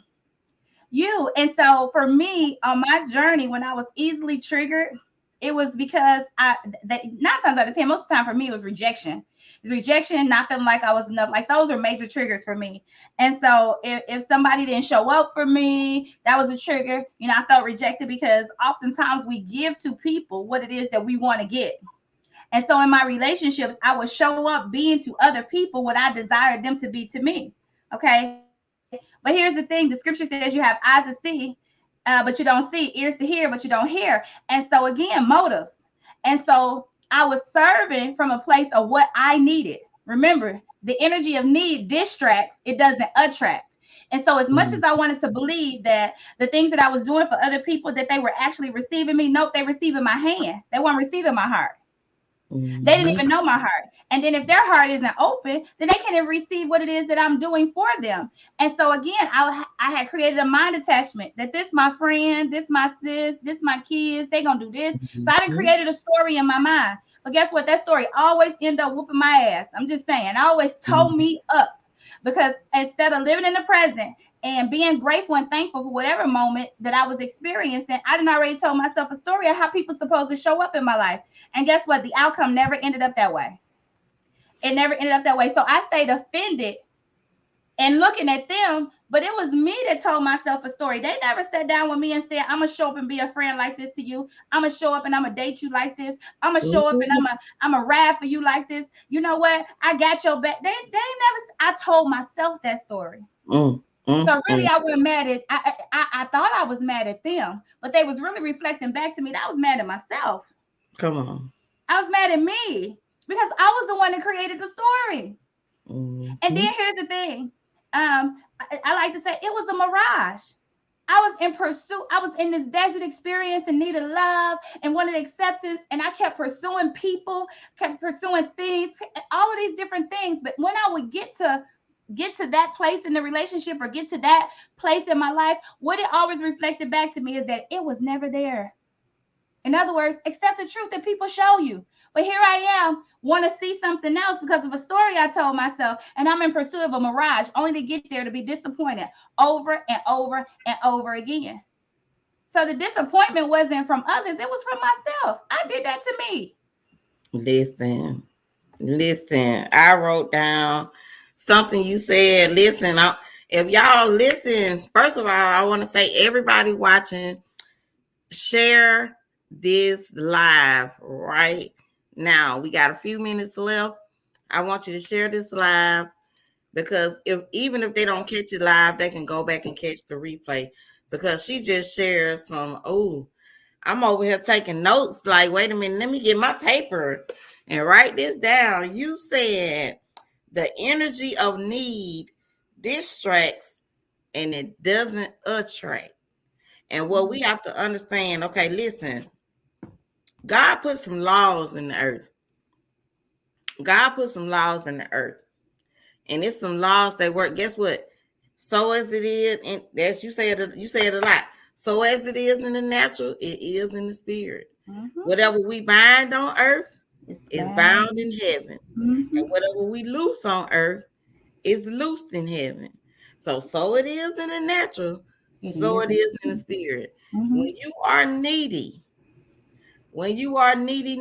And so for me, on my journey, when I was easily triggered, it was because I that 9 times out of 10, most of the time for me, it was rejection. It's rejection, not feeling like I was enough. Like those are major triggers for me. And so if somebody didn't show up for me, that was a trigger. I felt rejected, because oftentimes we give to people what it is that we want to get. And so in my relationships, I would show up being to other people what I desired them to be to me. Okay. But here's the thing: the scripture says you have eyes to see, but you don't see, ears to hear, but you don't hear. And so, again, motives. And so I was serving from a place of what I needed. Remember, the energy of need distracts, it doesn't attract. And so, as much as mm, I wanted to believe that the things that I was doing for other people, that they were actually receiving me, nope, they receiving my hand. They weren't receiving my heart. They didn't mm, even know my heart. And then if their heart isn't open, then they can't receive what it is that I'm doing for them. And so again, I had created a mind attachment that this my friend, this my sis, this my kids, they gonna do this. So I didn't mm, created a story in my mind. But guess what? That story always end up whooping my ass. I'm just saying, I always told mm, me up. Because instead of living in the present and being grateful and thankful for whatever moment that I was experiencing, I didn't already told myself a story of how people supposed to show up in my life. And guess what? The outcome never ended up that way. It never ended up that way. So I stayed offended and looking at them, but it was me that told myself a story. They never sat down with me and said, I'm gonna show up and be a friend like this to you. I'm gonna show up and I'm gonna date you like this. I'm gonna show up and mm, I'm a ride for you like this. You know what? I got your back. They never. I told myself that story. mm, So really, mm, I wasn't mad at. I thought I was mad at them, but they was really reflecting back to me that I was mad at myself. Come on. I was mad at me because I was the one that created the story. And Mm-hmm. then here's the thing. I like to say it was a mirage. I was in pursuit. I was in this desert experience and needed love and wanted acceptance. And I kept pursuing people, kept pursuing things, all of these different things. But when I would get to that place in the relationship or get to that place in my life, what it always reflected back to me is that it was never there. In other words, accept the truth that people show you. But here I am, want to see something else because of a story I told myself, and I'm in pursuit of a mirage, only to get there to be disappointed over and over and over again. So the disappointment wasn't from others, it was from myself. I did that to me. Listen, listen. I wrote down something you said. Listen, if y'all listen, first of all, I want to say everybody watching, share this live right now. We got a few minutes left. I want you to share this live because if even if they don't catch it live, they can go back and catch the replay because she just shared some. Oh, I'm over here taking notes. Like, wait a minute, let me get my paper and write this down. You said the energy of need distracts and it doesn't attract. And what we have to understand, okay, listen, God put some laws in the earth. God put some laws in the earth. And it's some laws that work. Guess what? So as it is, and as you said a lot. So as it is in the natural, it is in the spirit. Mm-hmm. Whatever we bind on earth It's is bad. bound in heaven. And Mm-hmm. whatever we loose on earth is loosed in heaven. So it is in the natural, It so is. it is in the spirit. Mm-hmm. When you are needy, when you are needy,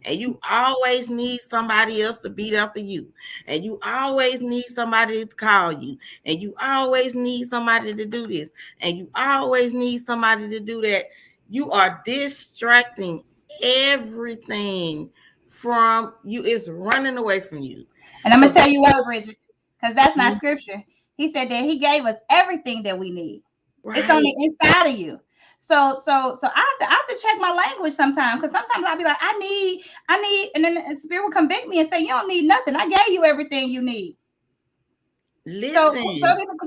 and you always need somebody else to be there for you, and you always need somebody to call you, and you always need somebody to do this, and you always need somebody to do that, you are distracting everything from you. It's running away from you. And I'm gonna So tell that's you why, Bridget, because that's not what, scripture. He said that he gave us everything that we need. It's on right. the inside of you. So I have to check my language sometimes because sometimes I'll be like, I need, and then the spirit will convict me and say, you don't need nothing. I gave you everything you need. So so Listen.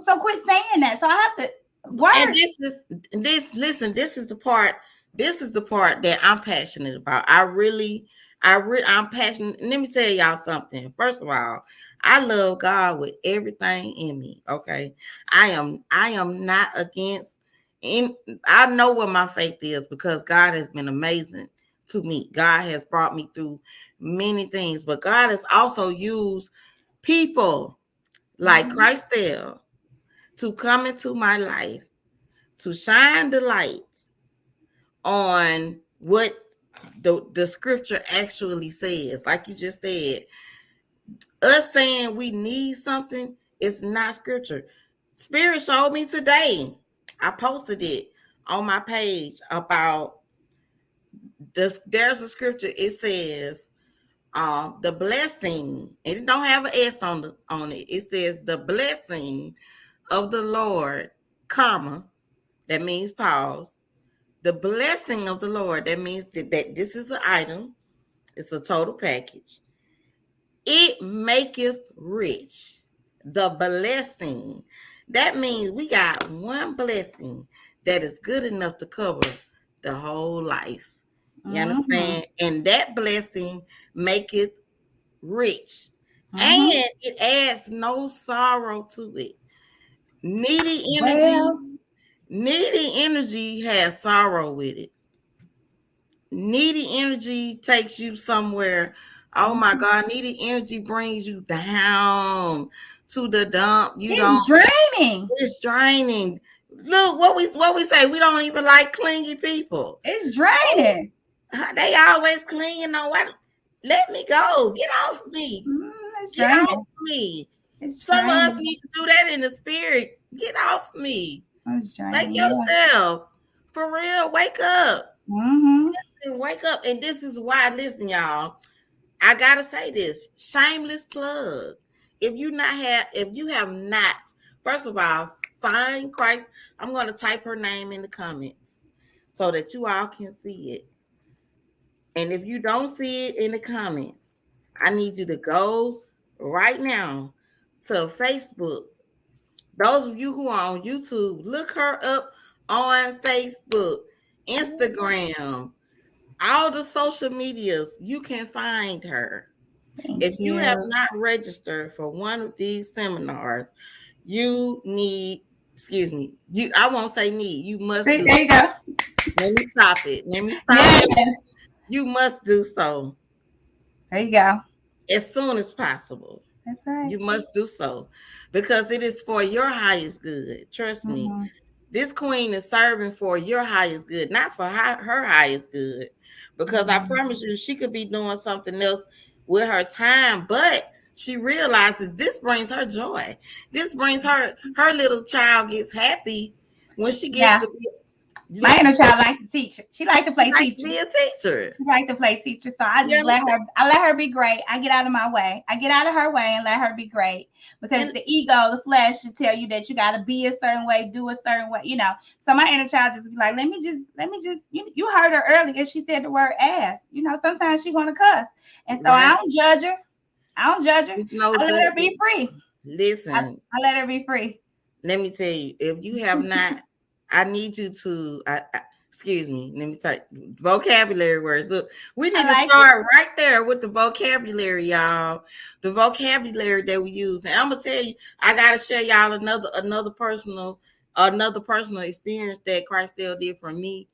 so quit saying that. So I have to And words. listen, this is the part that I'm passionate about. I'm passionate. Let me tell y'all something. First of all, I love God with everything in me. Okay. I am not against in I know what my faith is because God has been amazing to me. God has brought me through many things, but God has also used people like Mm-hmm. Christelle to come into my life to shine the light on what the scripture actually says. Like you just said, us saying we need something is not scripture. Spirit showed me today. I posted it on my page about this. There's a scripture. It says, the blessing, and it don't have an S on it. It says the blessing of the Lord, comma, that means pause. The blessing of the Lord, that means that this is an item, it's a total package. It maketh rich. The blessing. That means we got one blessing that is good enough to cover the whole life. You Mm-hmm. understand? And that blessing maketh rich. Mm-hmm. And it adds no sorrow to it. Needy energy, Well, needy energy has sorrow with it. Needy energy takes you somewhere. Oh my mhm. God, needy energy brings you down to the dump. You don't, It's draining. it's draining. Look what we say. We don't even like clingy people. It's Oh, draining. they always clinging on what, let me go. Get off me. Mm, it's Get off draining. me. It's Some of us draining. need to do that in the spirit. Get off me. It's Shake draining. Yeah. yourself. For real. Wake up. Mm-hmm. And wake up. And this is why, listen, y'all. I gotta say this. Shameless plug. If you have not, first of all, find Christ. I'm gonna type her name in the comments so that you all can see it. And if you don't see it in the comments, I need you to go right now to Facebook. Those of you who are on YouTube, look her up on Facebook, Instagram, all the social medias. You can find her. If Thank you have you. not registered for one of these seminars, you need, excuse me, you I won't say need, you must See, do. there you go. Let me stop it. Let me stop Yes, it. You must do so there you go. as soon as possible. That's right. You must do so because it is for your highest good. Trust me. Mm-hmm. This queen is serving for your highest good, not for her highest good. Because I Mm-hmm. promise you, she could be doing something else with her time, but she realizes this brings her joy. This brings her little child gets happy when she gets Yeah, to be my inner she child likes to teach. She likes to play likes to teacher. be a teacher. She like to play teacher, so I You just let her. understand? I let her be great. I get out of my way. I get out of her way and let her be great because And the ego, the flesh, should tell you that you got to be a certain way, do a certain way. So my inner child just be like, let me just. You heard her earlier. She said the word ass. Sometimes she want to cuss, and so I right, don't judge her. I don't judge her. it's no I let her be judging. free. I, Listen, I let her be free. let me tell you, if you have not, I need you to, excuse me, let me type vocabulary words. Look, we I need to like it. start right there with the vocabulary, y'all. The vocabulary that we use. And I'm gonna tell you, I gotta share y'all another personal experience that Christelle did for me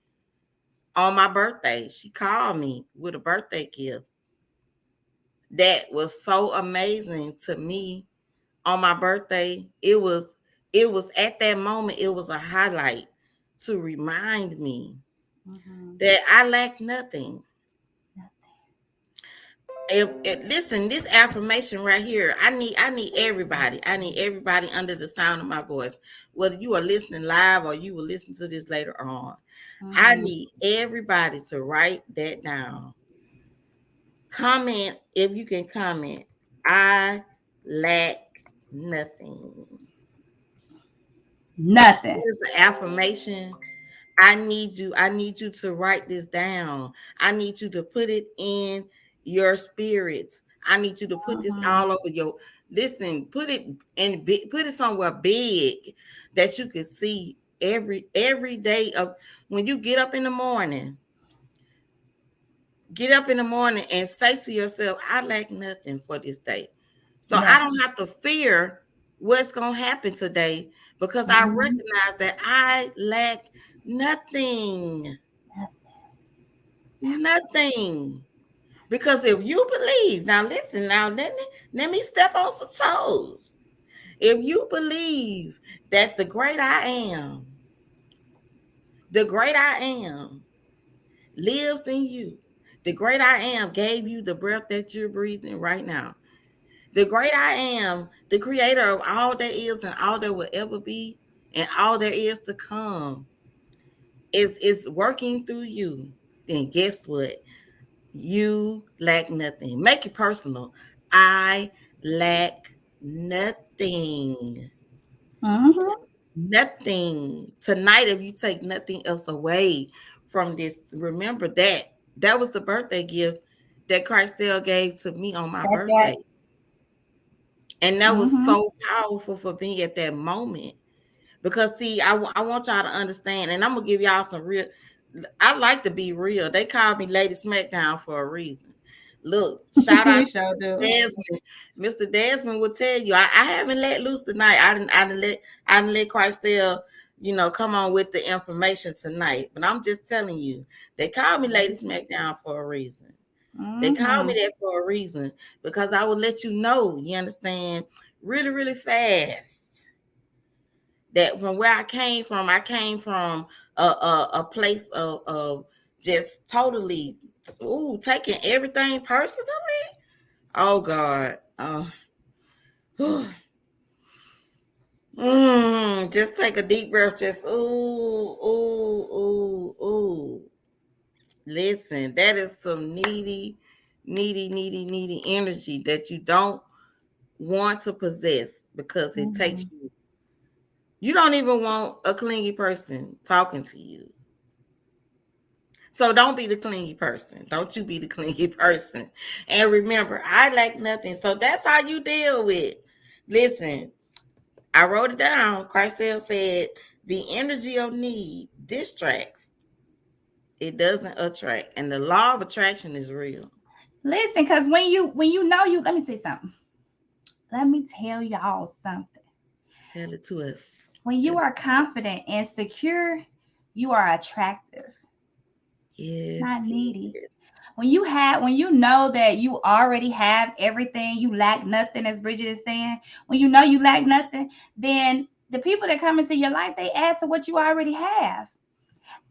on my birthday. She called me with a birthday gift that was so amazing to me on my birthday. It was at that moment, it was a highlight to remind me Mm-hmm. that I lack nothing. Listen, this affirmation right here, I need everybody. I need everybody under the sound of my voice, whether you are listening live or you will listen to this later on. I Mm-hmm. need everybody to write that down. Comment if you can comment. I lack nothing. Nothing. Here's an affirmation. I need you to write this down. I need you to put it in your spirits. I need you to put this Mm-hmm. all over your, listen, put it in big, put it somewhere big that you can see every day of when you get up in the morning and say to yourself, I lack nothing for this day. So I Nothing. don't have to fear what's going to happen today because I Mm-hmm. recognize that I lack nothing. Nothing. Because if you believe, now listen, now let me step on some toes. If you believe that the great I am lives in you, the great I am gave you the breath that you're breathing right now. The great I am, the creator of all there is and all there will ever be, and all there is to come, is working through you. Then guess what? You lack nothing. Make it personal. I lack nothing. Mm-hmm. Nothing. Tonight, if you take nothing else away from this, remember that was the birthday gift that Christelle gave to me on my That's right. birthday. And that was Mm-hmm. so powerful for me at that moment. Because see, I want y'all to understand, and I'm gonna give y'all some real. I like to be real. They called me Lady Smackdown for a reason. Look, shout out You to sure Mr. do. Desmond. Mr. Desmond will tell you, I haven't let loose tonight. I didn't let Christelle, come on with the information tonight. But I'm just telling you, they called me Lady Smackdown for a reason. They called me Mm-hmm. that for a reason because I will let you know, you understand, really, really fast that from where I came from a place of just totally taking everything personally. Oh God. Just take a deep breath. Just ooh. Listen, that is some needy energy that you don't want to possess because it takes Mm-hmm. you. You don't even want a clingy person talking to you. So don't be the clingy person. Don't you be the clingy person. And remember, I lack nothing. So that's how you deal with. Listen, I wrote it down. Christelle said the energy of need distracts. It doesn't attract. And the law of attraction is real. Listen, because when you know you, let me say something. Let me tell y'all something. Tell it to us. When Tell you it are to us. confident and secure, you are attractive, Yes, not yes, needy. yes. When you know that you already have everything, you lack nothing, as Bridget is saying, when you know you lack nothing, then the people that come into your life, they add to what you already have.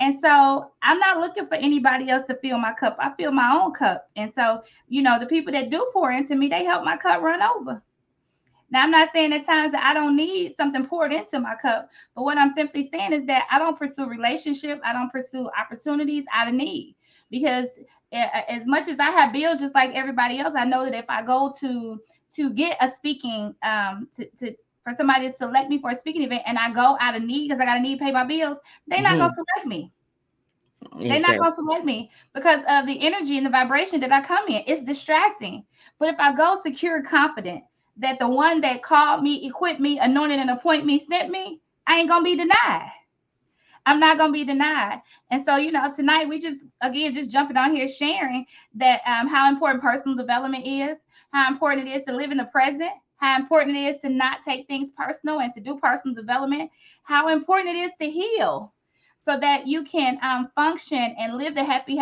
And so I'm not looking for anybody else to fill my cup. I fill my own cup. And so, the people that do pour into me, they help my cup run over. Now, I'm not saying at times that I don't need something poured into my cup, but what I'm simply saying is that I don't pursue relationship, I don't pursue opportunities out of need. Because as much as I have bills, just like everybody else, I know that if I go to get a speaking, to for somebody to select me for a speaking event, and I go out of need because I got a need to pay my bills, they're not gonna Mm-hmm. select me. They're not Exactly. going to select me because of the energy and the vibration that I come in. It's distracting. But if I go secure, confident that the one that called me, equipped me, anointed and appointed me, sent me, I ain't going to be denied. I'm not going to be denied. And so, tonight we just, again, just jumping on here sharing that how important personal development is, how important it is to live in the present, how important it is to not take things personal and to do personal development, how important it is to heal so that you can function and live the happy,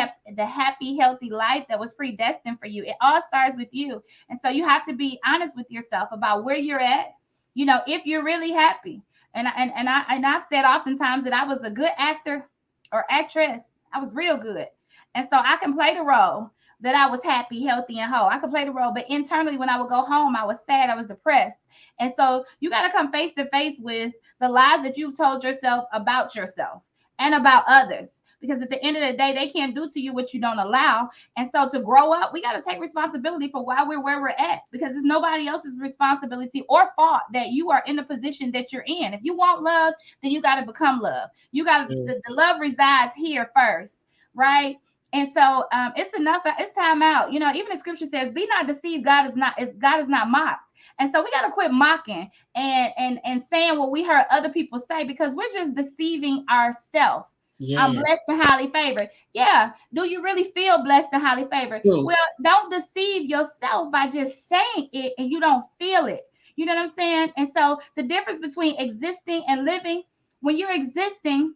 healthy life that was predestined for you. It all starts with you. And so you have to be honest with yourself about where you're at, if you're really happy. And I've said oftentimes that I was a good actor or actress. I was real good, and so I can play the role that I was happy, healthy, and whole. I could play the role, but internally, when I would go home, I was sad, I was depressed, and so you got to come face to face with the lies that you've told yourself about yourself and about others. Because at the end of the day, they can't do to you what you don't allow. And so to grow up, we got to take responsibility for why we're where we're at, because it's nobody else's responsibility or fault that you are in the position that you're in. If you want love, then you got to become love. You got to, the Yes. love resides here first, right? And so it's enough. It's time out. Even the scripture says, "Be not deceived. God is not mocked." And so we got to quit mocking and saying what we heard other people say, because we're just deceiving ourselves. I'm Yes. blessed and highly favored. Yeah. Do you really feel blessed and highly favored? True. Well, don't deceive yourself by just saying it and you don't feel it. You know what I'm saying? And so the difference between existing and living, when you're existing,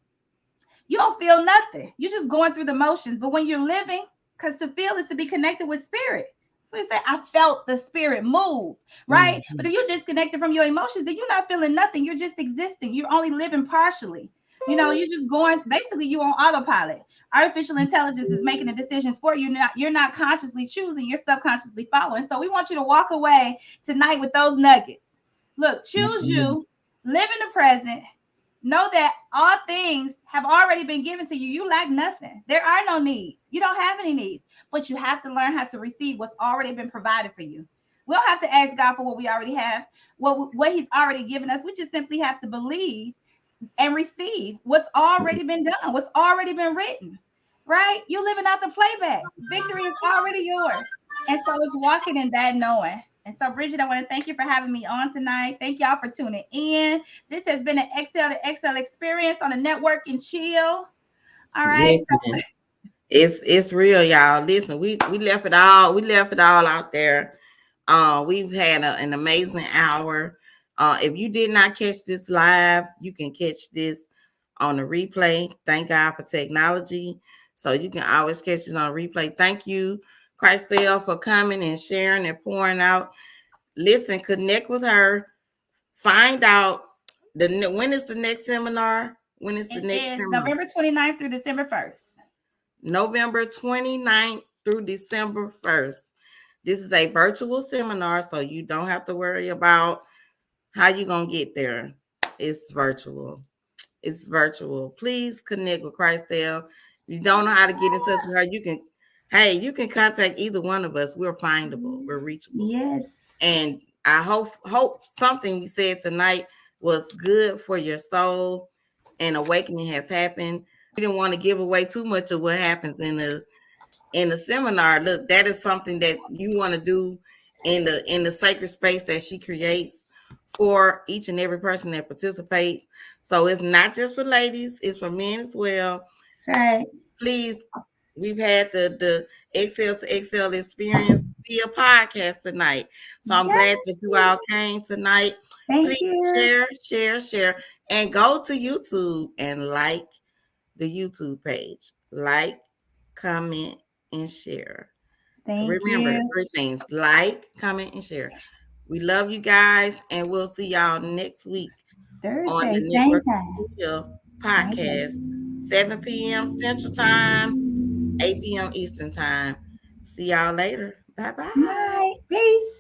you don't feel nothing. You're just going through the motions. But when you're living, because to feel is to be connected with spirit. So he said, I felt the spirit move, right? But Mm-hmm. if you're disconnected from your emotions, then you're not feeling nothing. You're just existing. You're only living partially. You're just going, basically, you on autopilot. Artificial intelligence is making the decisions for you. You're not consciously choosing, you're subconsciously following. So we want you to walk away tonight with those nuggets. Look, choose Mm-hmm. you, live in the present, know that all things have already been given to you. You lack nothing. There are no needs. You don't have any needs, but you have to learn how to receive what's already been provided for you. We don't have to ask God for what we already have, what He's already given us. We just simply have to believe and receive what's already been done, what's already been written, right? You're living out the playback. Victory is already yours. And so it's walking in that knowing. And so, Bridget, I want to thank you for having me on tonight. Thank y'all for tuning in. This has been an Xcel experience on the network and chill. All right. Listen, it's real, y'all. Listen, we left it all. We left it all out there. We've had an amazing hour. If you did not catch this live, you can catch this on the replay. Thank God for technology, so you can always catch it on replay. Thank you, Christelle, for coming and sharing and pouring out. Listen, connect with her. Find out when is the next seminar. When is the It next is seminar? November 29th through December 1st. November 29th through December 1st. This is a virtual seminar, so you don't have to worry about how you're going to get there. It's virtual. It's virtual. Please connect with Christelle. If you don't know how to get in touch with her, you can contact either one of us. We're findable. We're reachable. Yes. And I hope something we said tonight was good for your soul and awakening has happened. we didn't want to give away too much of what happens in the seminar. Look, that is something that you want to do in the sacred space that she creates for each and every person that participates. So it's not just for ladies, it's for men as well. That's right. Please, we've had the Xcel to Xcel experience via podcast tonight. So I'm glad Yes. that you all came tonight. Thank Please you. share, share, share, and go to YouTube and like the YouTube page. Like, comment, and share. Thank Remember, you. 3 things: like, comment, and share. We love you guys, and we'll see y'all next week on Thursday, the same Network time. Chill Okay. podcast, 7 p.m. Central Time, 8 p.m. Eastern Time. See y'all later. Bye bye. Bye. Peace.